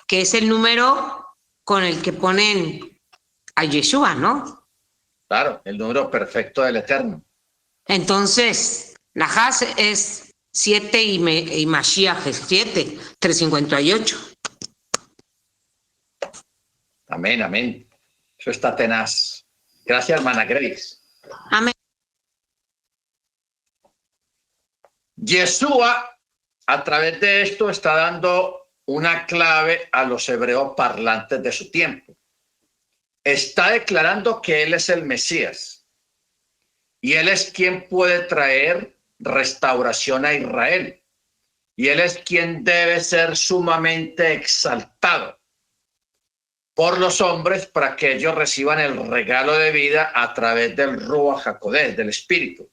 que es el número con el que ponen a Yeshua, ¿no? Claro, el número perfecto del Eterno. Entonces, Nahash es 7 y Mashiach es 7, 358. Amén, amén. Eso está tenaz. Gracias, hermana Grace. Amén. Yeshua, a través de esto, está dando una clave a los hebreos parlantes de su tiempo. Está declarando que Él es el Mesías y Él es quien puede traer restauración a Israel y Él es quien debe ser sumamente exaltado por los hombres para que ellos reciban el regalo de vida a través del Ruach HaKodesh, del Espíritu.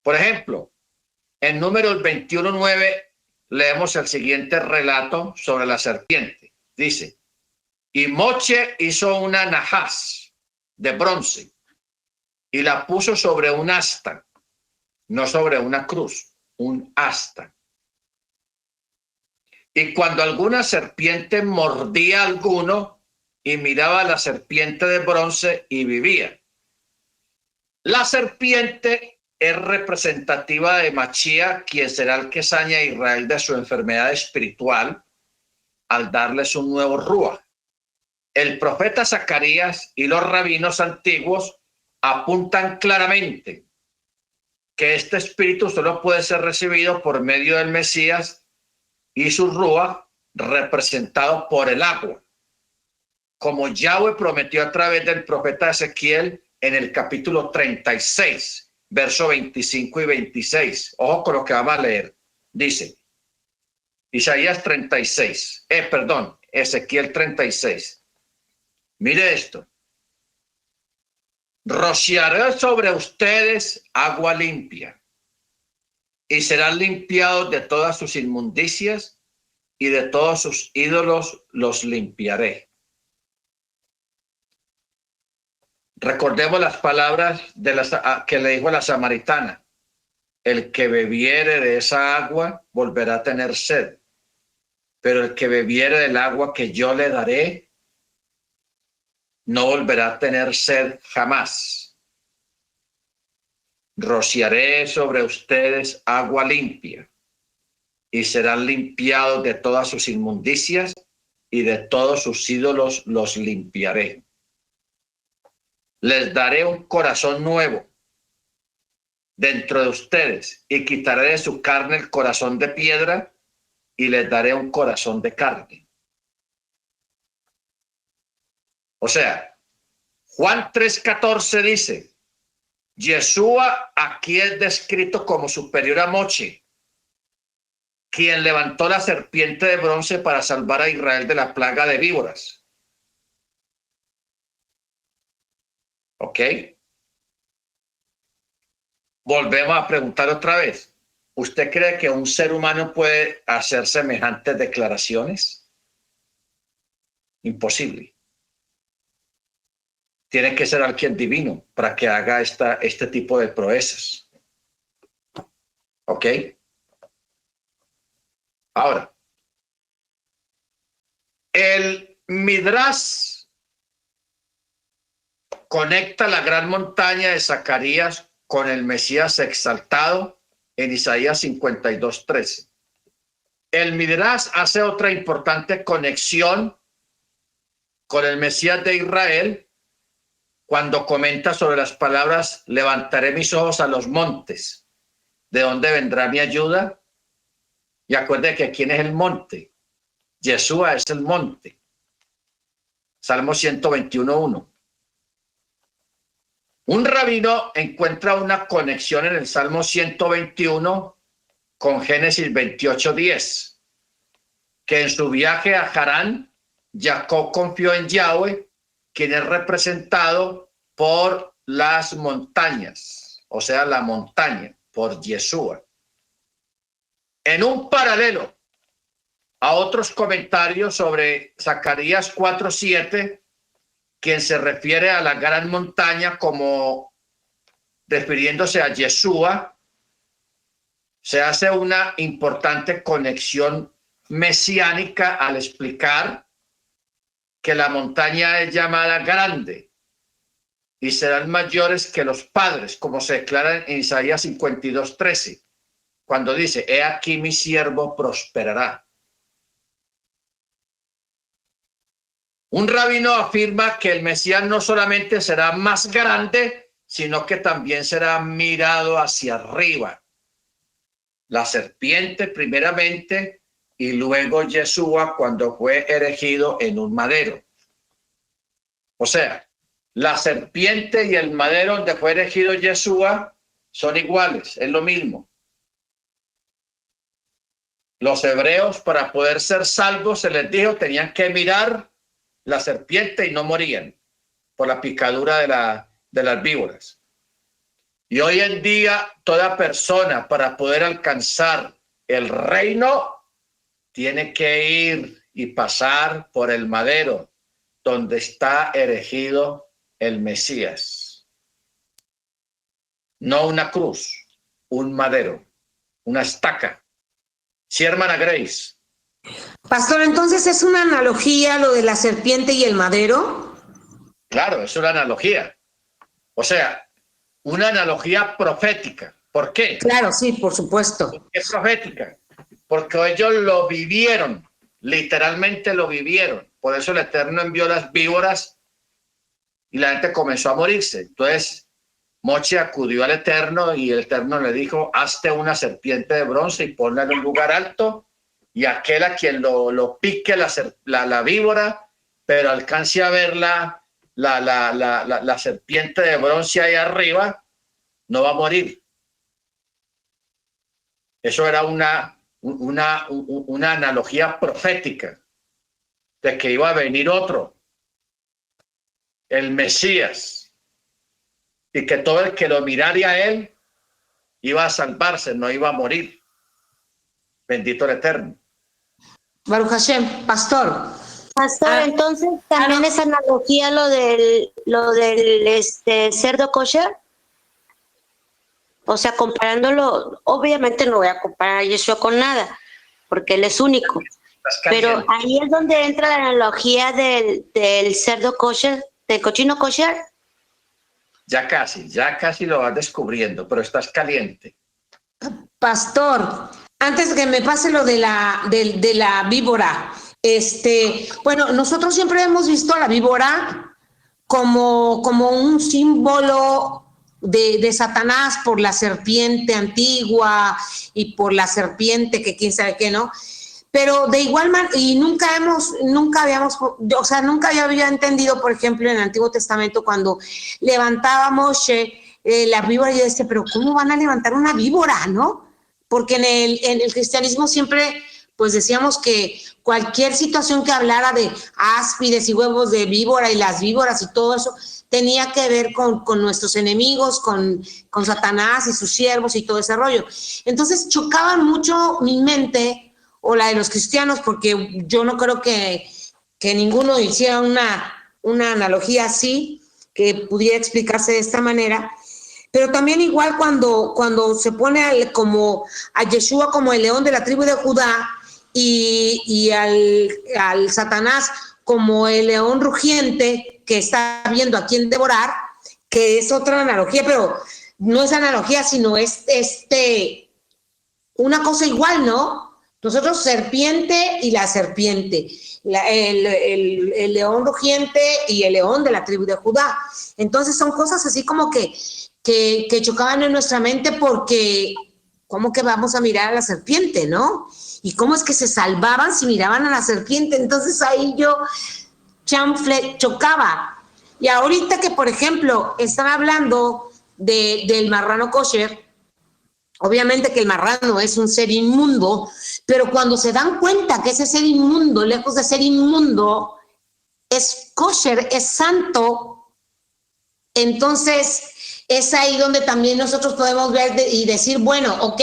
Por ejemplo, en Números 21:9 leemos el siguiente relato sobre la serpiente. Dice: y Moche hizo una nahas de bronce y la puso sobre un asta, no sobre una cruz, un asta. Y cuando alguna serpiente mordía a alguno, y miraba a la serpiente de bronce y vivía. La serpiente es representativa de Machía, quien será el que saña a Israel de su enfermedad espiritual al darles un nuevo Ruach. El profeta Zacarías y los rabinos antiguos apuntan claramente que este espíritu solo puede ser recibido por medio del Mesías y su Ruach representado por el agua, como Yahweh prometió a través del profeta Ezequiel en el capítulo 36, verso 25 y 26. Ojo con lo que vamos a leer. Dice Isaías 36, Ezequiel 36. Mire esto. Rociaré sobre ustedes agua limpia y serán limpiados de todas sus inmundicias y de todos sus ídolos los limpiaré. Recordemos las palabras que le dijo a la samaritana. El que bebiere de esa agua volverá a tener sed, pero el que bebiere del agua que yo le daré no volverá a tener sed jamás. Rociaré sobre ustedes agua limpia y serán limpiados de todas sus inmundicias y de todos sus ídolos los limpiaré. les daré un corazón nuevo dentro de ustedes y quitaré de su carne el corazón de piedra y les daré un corazón de carne. O sea, Juan 3:14 dice, Yeshua aquí es descrito como superior a Moche, quien levantó la serpiente de bronce para salvar a Israel de la plaga de víboras. ¿Ok? Volvemos a preguntar otra vez. ¿Usted cree que un ser humano puede hacer semejantes declaraciones? Imposible. Tiene que ser alguien divino para que haga este tipo de proezas. ¿Ok? Ahora, el Midrash conecta la gran montaña de Zacarías con el Mesías exaltado en Isaías 52:13. El Midrash hace otra importante conexión con el Mesías de Israel cuando comenta sobre las palabras, levantaré mis ojos a los montes, ¿de dónde vendrá mi ayuda? Y acuerde que ¿quién es el monte? Yeshua es el monte. Salmo 121:1. Un rabino encuentra una conexión en el Salmo 121 con Génesis 28:10, que en su viaje a Harán, Jacob confió en Yahweh, quien es representado por las montañas, o sea, la montaña, por Yeshua. En un paralelo a otros comentarios sobre Zacarías 4:7, quien se refiere a la gran montaña como refiriéndose a Yeshua, se hace una importante conexión mesiánica al explicar que la montaña es llamada grande y serán mayores que los padres, como se declara en Isaías 52:13, cuando dice, he aquí mi siervo prosperará. Un rabino afirma que el Mesías no solamente será más grande, sino que también será mirado hacia arriba. La serpiente primeramente y luego Yeshua cuando fue erigido en un madero. O sea, la serpiente y el madero donde fue erigido Yeshua son iguales, es lo mismo. Los hebreos, para poder ser salvos, se les dijo, tenían que mirar la serpiente y no morían por la picadura de las víboras. Y hoy en día, toda persona para poder alcanzar el reino tiene que ir y pasar por el madero donde está erigido el Mesías. No una cruz, un madero, una estaca. Sí, hermana Grace. Pastor, entonces es una analogía lo de la serpiente y el madero. Claro, es una analogía. O sea, una analogía profética. ¿Por qué? Claro, sí, por supuesto. ¿Por qué profética? Porque ellos lo vivieron, literalmente lo vivieron. Por eso el Eterno envió las víboras y la gente comenzó a morirse. Entonces, Moche acudió al Eterno y el Eterno le dijo, hazte una serpiente de bronce y ponla en un lugar alto y aquel a quien lo pique la víbora, pero alcance a ver la serpiente de bronce ahí arriba, no va a morir. Eso era una analogía profética de que iba a venir otro, el Mesías, y que todo el que lo mirara a él iba a salvarse, no iba a morir. Bendito el Eterno. Baruch Hashem, pastor. Pastor, entonces también es analogía lo del cerdo kosher. O sea, comparándolo, obviamente no voy a comparar a Yeshua con nada, porque él es único. Pero ahí es donde entra la analogía del cerdo kosher, del cochino kosher. Ya casi lo vas descubriendo, pero estás caliente. Pastor, antes de que me pase lo de la víbora, bueno, nosotros siempre hemos visto a la víbora como un símbolo de Satanás por la serpiente antigua y por la serpiente que quién sabe qué, ¿no? Pero de igual manera, y nunca había entendido, por ejemplo, en el Antiguo Testamento, cuando levantaba Moshe la víbora, yo decía, pero ¿cómo van a levantar una víbora, no? Porque en el cristianismo siempre, pues decíamos que cualquier situación que hablara de áspides y huevos de víbora y las víboras y todo eso, tenía que ver con nuestros enemigos, con Satanás y sus siervos y todo ese rollo. Entonces chocaban mucho mi mente o la de los cristianos, porque yo no creo que ninguno hiciera una analogía así, que pudiera explicarse de esta manera. Pero también igual cuando se pone a Yeshua como el león de la tribu de Judá y al Satanás como el león rugiente que está viendo a quién devorar, que es otra analogía, pero no es analogía, sino es una cosa igual, ¿no? Nosotros serpiente y la serpiente, el león rugiente y el león de la tribu de Judá. Entonces son cosas así como que chocaban en nuestra mente, porque ¿cómo que vamos a mirar a la serpiente, no? ¿Y cómo es que se salvaban si miraban a la serpiente? Entonces ahí yo chocaba. Y ahorita que, por ejemplo, están hablando del marrano kosher, obviamente que el marrano es un ser inmundo, pero cuando se dan cuenta que ese ser inmundo, lejos de ser inmundo, es kosher, es santo, entonces es ahí donde también nosotros podemos ver y decir, bueno, ok,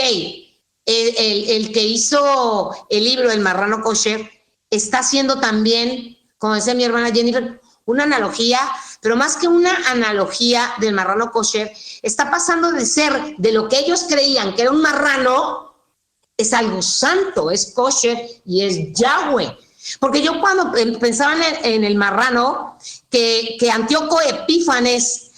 el que hizo el libro El Marrano Kosher está haciendo también, como decía mi hermana Jennifer, una analogía, pero más que una analogía del marrano kosher, está pasando de ser de lo que ellos creían que era un marrano, es algo santo, es kosher y es Yahweh. Porque yo cuando pensaba en el marrano, que Antíoco Epífanes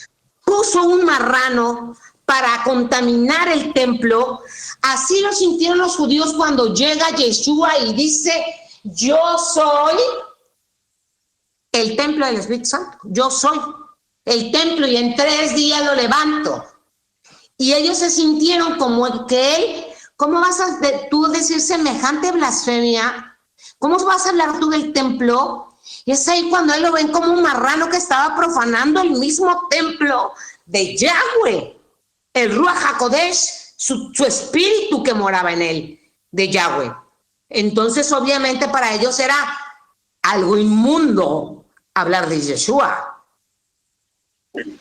puso un marrano para contaminar el templo, así lo sintieron los judíos cuando llega Yeshua y dice, yo soy el templo del Espíritu Santo, yo soy el templo y en 3 días lo levanto. Y ellos se sintieron como que él, ¿cómo vas a tú decir semejante blasfemia? ¿Cómo vas a hablar tú del templo? Y es ahí cuando él lo ven como un marrano que estaba profanando el mismo templo de Yahweh, el Ruach HaKodesh, su espíritu que moraba en él, de Yahweh. Entonces, obviamente, para ellos era algo inmundo hablar de Yeshua.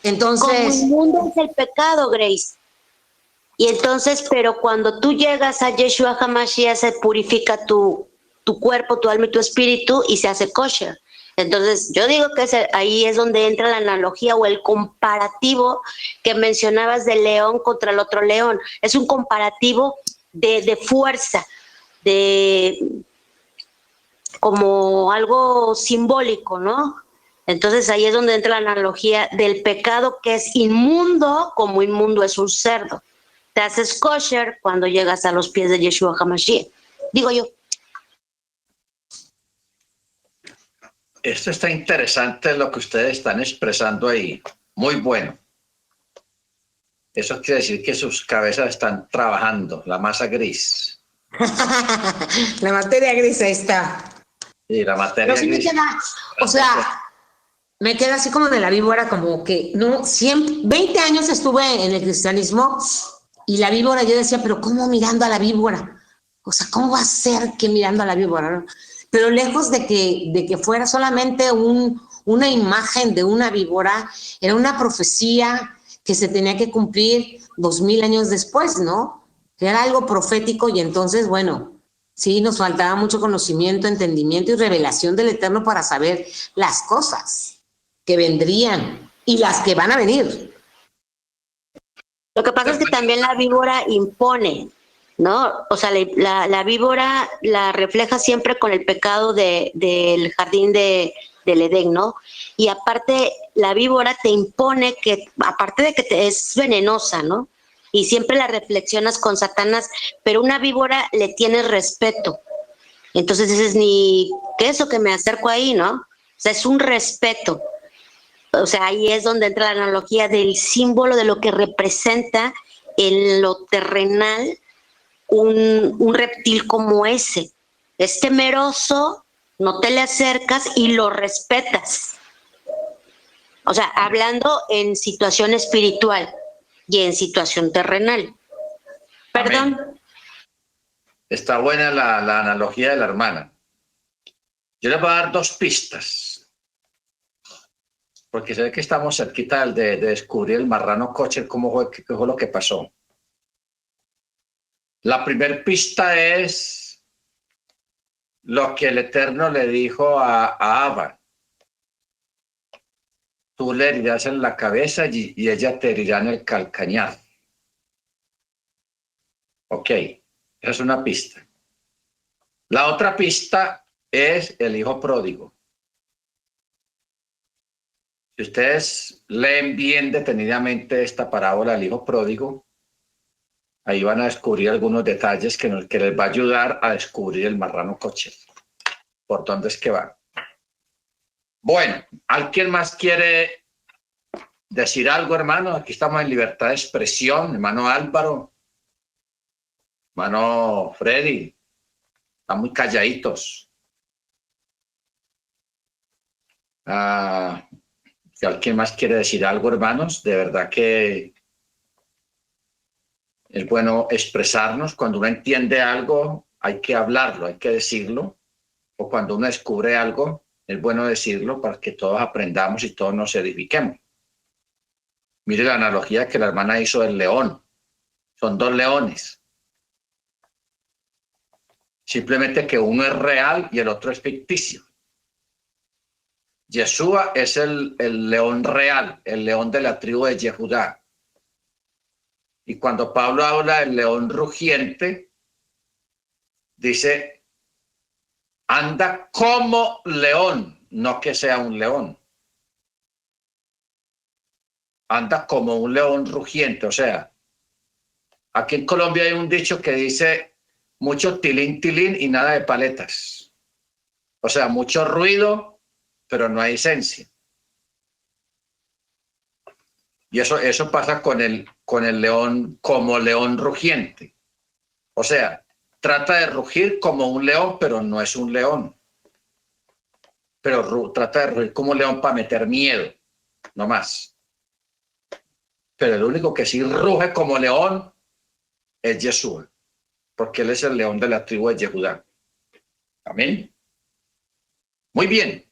Entonces, como inmundo es el pecado, Grace. Y entonces, pero cuando tú llegas a Yeshua HaMashiach, se purifica tu cuerpo, tu alma y tu espíritu y se hace kosher. Entonces, yo digo que ahí es donde entra la analogía o el comparativo que mencionabas del león contra el otro león. Es un comparativo de fuerza, como algo simbólico, ¿no? Entonces ahí es donde entra la analogía del pecado, que es inmundo, como inmundo es un cerdo. Te haces kosher cuando llegas a los pies de Yeshua HaMashiach, digo yo. Esto está interesante lo que ustedes están expresando ahí. Muy bueno. Eso quiere decir que sus cabezas están trabajando, la masa gris. La materia gris ahí está. Sí, la materia sí gris. Me queda así como de la víbora, como que no, 20 años estuve en el cristianismo y la víbora, yo decía, pero ¿cómo mirando a la víbora? O sea, ¿cómo va a ser que mirando a la víbora, no? Pero lejos de que fuera solamente una imagen de una víbora, era una profecía que se tenía que cumplir 2000 años después, ¿no? Que era algo profético y entonces, bueno, sí, nos faltaba mucho conocimiento, entendimiento y revelación del Eterno para saber las cosas que vendrían y las que van a venir. Lo que pasa es que también la víbora impone, ¿no? O sea, la víbora la refleja siempre con el pecado del jardín del Edén, ¿no? Y aparte, la víbora te impone que, aparte de que es venenosa, ¿no? Y siempre la reflexionas con Satanás, pero una víbora le tienes respeto. Entonces dices, ni, ¿qué es eso que me acerco ahí, no? O sea, es un respeto. O sea, ahí es donde entra la analogía del símbolo de lo que representa en lo terrenal un reptil como ese. Es temeroso, no te le acercas y lo respetas. O sea, hablando en situación espiritual y en situación terrenal. Perdón. Amén. Está buena la analogía de la hermana. Yo les voy a dar 2 pistas, porque se ve que estamos cerquita de descubrir el marrano Kocher, qué fue lo que pasó. La primera pista es lo que el Eterno le dijo a Abba. Tú le herirás en la cabeza y ella te herirá en el calcañar. Ok, esa es una pista. La otra pista es el hijo pródigo. Si ustedes leen bien detenidamente esta parábola del hijo pródigo, ahí van a descubrir algunos detalles que les va a ayudar a descubrir el marrano Kocher. ¿Por dónde es que va? Bueno, ¿alguien más quiere decir algo, hermano? Aquí estamos en libertad de expresión. Hermano Álvaro, hermano Freddy, están muy calladitos. Si alguien más quiere decir algo, hermanos, de verdad que es bueno expresarnos. Cuando uno entiende algo, hay que hablarlo, hay que decirlo. O cuando uno descubre algo, es bueno decirlo para que todos aprendamos y todos nos edifiquemos. Mire la analogía que la hermana hizo del león. Son 2 leones. Simplemente que uno es real y el otro es ficticio. Yeshua es el león real, el león de la tribu de Yehudá. Y cuando Pablo habla del león rugiente, dice, anda como león, no que sea un león. Anda como un león rugiente. O sea, aquí en Colombia hay un dicho que dice mucho tilín, tilín y nada de paletas. O sea, mucho ruido, pero no hay esencia. Y eso pasa con el león como león rugiente. O sea, trata de rugir como un león, pero no es un león. Pero trata de rugir como un león para meter miedo, no más. Pero el único que sí ruge como león es Yeshua, porque él es el león de la tribu de Yehudá. Amén. Muy bien.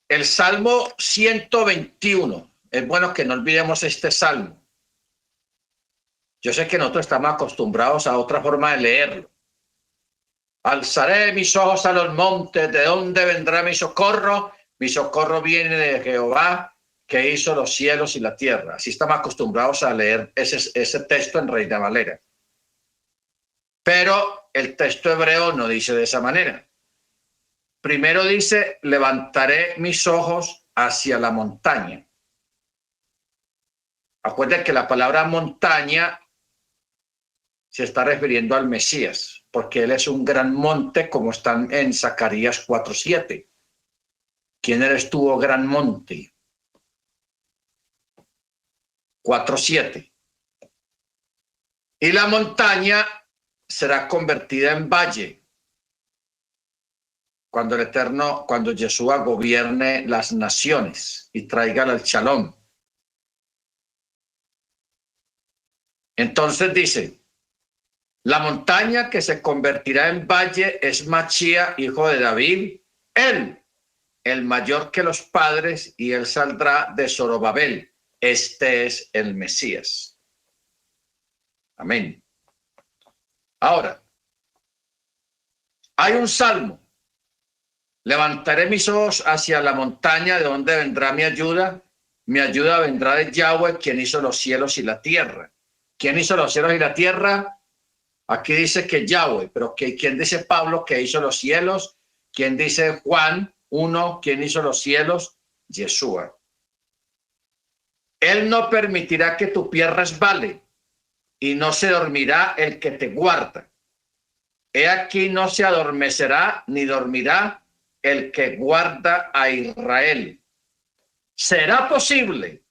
El Salmo 121. Es bueno que no olvidemos este salmo. Yo sé que nosotros estamos acostumbrados a otra forma de leerlo. Alzaré mis ojos a los montes, ¿de dónde vendrá mi socorro? Mi socorro viene de Jehová, que hizo los cielos y la tierra. Así estamos acostumbrados a leer ese texto en Reina Valera. Pero el texto hebreo no dice de esa manera. Primero dice, levantaré mis ojos hacia la montaña. Acuérdense que la palabra montaña se está refiriendo al Mesías, porque él es un gran monte, como están en Zacarías 4:7. ¿Quién eres tú, oh gran monte? 4:7. Y la montaña será convertida en valle cuando el Eterno, cuando Yeshua gobierne las naciones y traiga el shalom. Entonces dice, la montaña que se convertirá en valle es Machía, hijo de David, él, el mayor que los padres, y él saldrá de Zorobabel. Este es el Mesías. Amén. Ahora, hay un salmo. Levantaré mis ojos hacia la montaña, de donde vendrá mi ayuda. Mi ayuda vendrá de Yahweh, quien hizo los cielos y la tierra. ¿Quién hizo los cielos y la tierra? Aquí dice que Yahweh, pero ¿quién dice Pablo que hizo los cielos? ¿Quién dice Juan 1? ¿Quién hizo los cielos? Yeshua. Él no permitirá que tu pie resbale, y no se dormirá el que te guarda. He aquí no se adormecerá ni dormirá el que guarda a Israel. ¿Será posible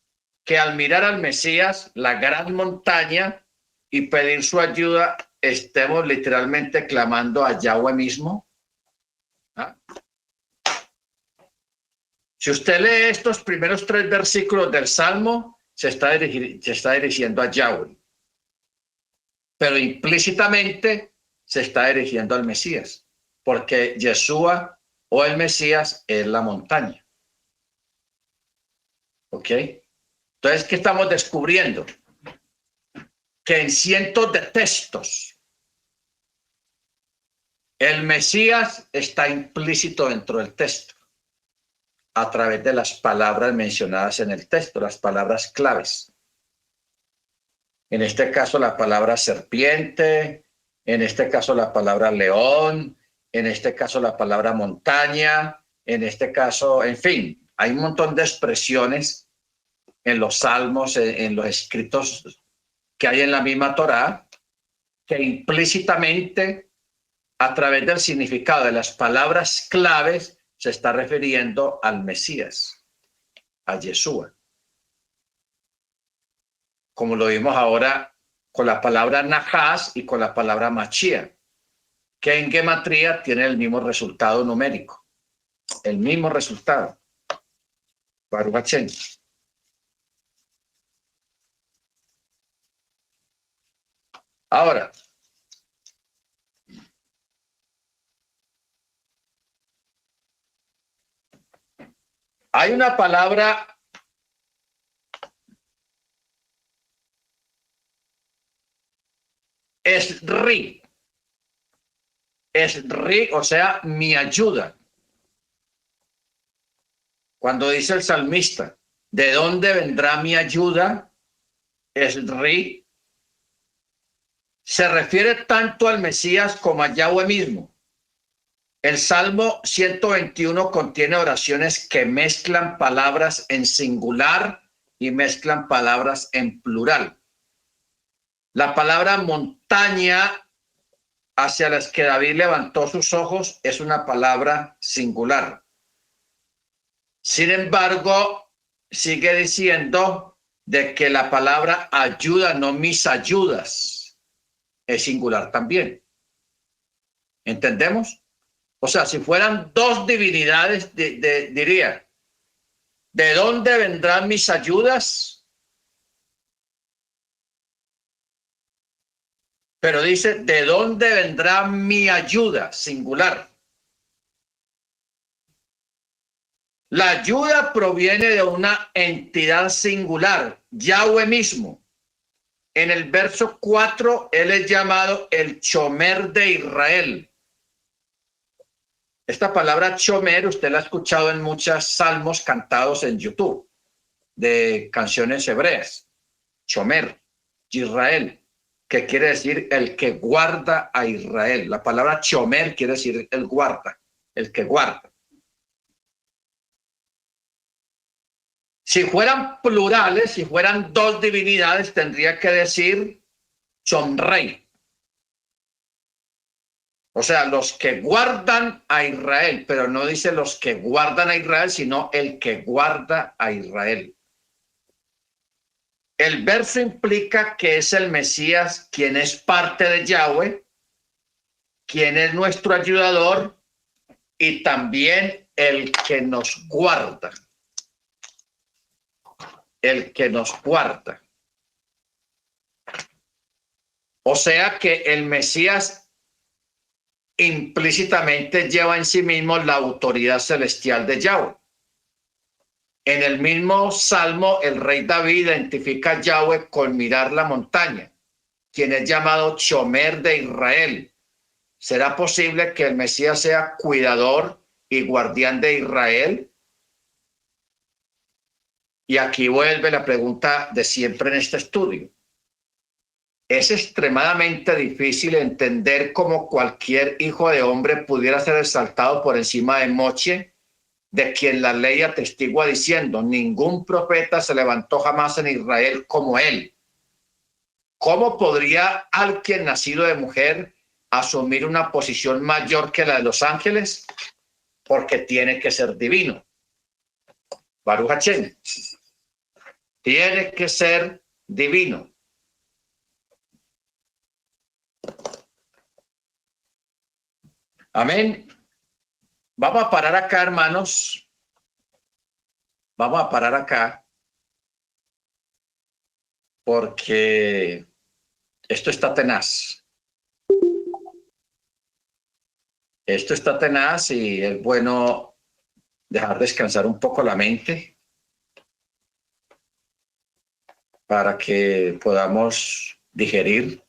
que al mirar al Mesías, la gran montaña, y pedir su ayuda, estemos literalmente clamando a Yahweh mismo? ¿Ah? Si usted lee estos primeros 3 versículos del Salmo, se está dirigiendo a Yahweh, pero implícitamente se está dirigiendo al Mesías, porque Yeshua o el Mesías es la montaña. ¿Ok? Entonces, ¿qué estamos descubriendo? Que en cientos de textos el Mesías está implícito dentro del texto a través de las palabras mencionadas en el texto, las palabras claves. En este caso, la palabra serpiente, en este caso, la palabra león, en este caso, la palabra montaña, en este caso, en fin, hay un montón de expresiones en los salmos, en los escritos que hay en la misma Torá, que implícitamente, a través del significado de las palabras claves, se está refiriendo al Mesías, a Yeshua. Como lo vimos ahora con la palabra Nahas y con la palabra Mashiach, que en gematría tiene el mismo resultado numérico, el mismo resultado. Baruch Hashem. Ahora, hay una palabra Esri, o sea, mi ayuda. Cuando dice el salmista, ¿de dónde vendrá mi ayuda? Esri se refiere tanto al Mesías como a Yahweh mismo. El Salmo 121 contiene oraciones que mezclan palabras en singular y mezclan palabras en plural. La palabra montaña hacia las que David levantó sus ojos es una palabra singular. Sin embargo, sigue diciendo de que la palabra ayuda, no mis ayudas, es singular también. ¿Entendemos? O sea, si fueran 2 divinidades, diría, ¿de dónde vendrán mis ayudas? Pero dice, ¿de dónde vendrá mi ayuda? Singular. La ayuda proviene de una entidad singular, Yahweh mismo. En el verso 4, él es llamado el Chomer de Israel. Esta palabra chomer, usted la ha escuchado en muchos salmos cantados en YouTube, de canciones hebreas. Chomer, Israel, que quiere decir el que guarda a Israel. La palabra chomer quiere decir el guarda, el que guarda. Si fueran plurales, si fueran 2 divinidades, tendría que decir chomrei. O sea, los que guardan a Israel, pero no dice los que guardan a Israel, sino el que guarda a Israel. El verso implica que es el Mesías quien es parte de Yahweh, quien es nuestro ayudador y también el que nos guarda. El que nos guarda. O sea que el Mesías implícitamente lleva en sí mismo la autoridad celestial de Yahweh. En el mismo salmo, el rey David identifica a Yahweh con mirar la montaña, quien es llamado Chomer de Israel. ¿Será posible que el Mesías sea cuidador y guardián de Israel? Y aquí vuelve la pregunta de siempre en este estudio. Es extremadamente difícil entender cómo cualquier hijo de hombre pudiera ser exaltado por encima de Moche, de quien la ley atestigua diciendo, ningún profeta se levantó jamás en Israel como él. ¿Cómo podría alguien nacido de mujer asumir una posición mayor que la de los ángeles? porque tiene que ser divino. Baruch Hashem. Tiene que ser divino. Amén. Vamos a parar acá, hermanos. Vamos a parar acá. Porque esto está tenaz. Esto está tenaz y es bueno dejar descansar un poco la mente para que podamos digerir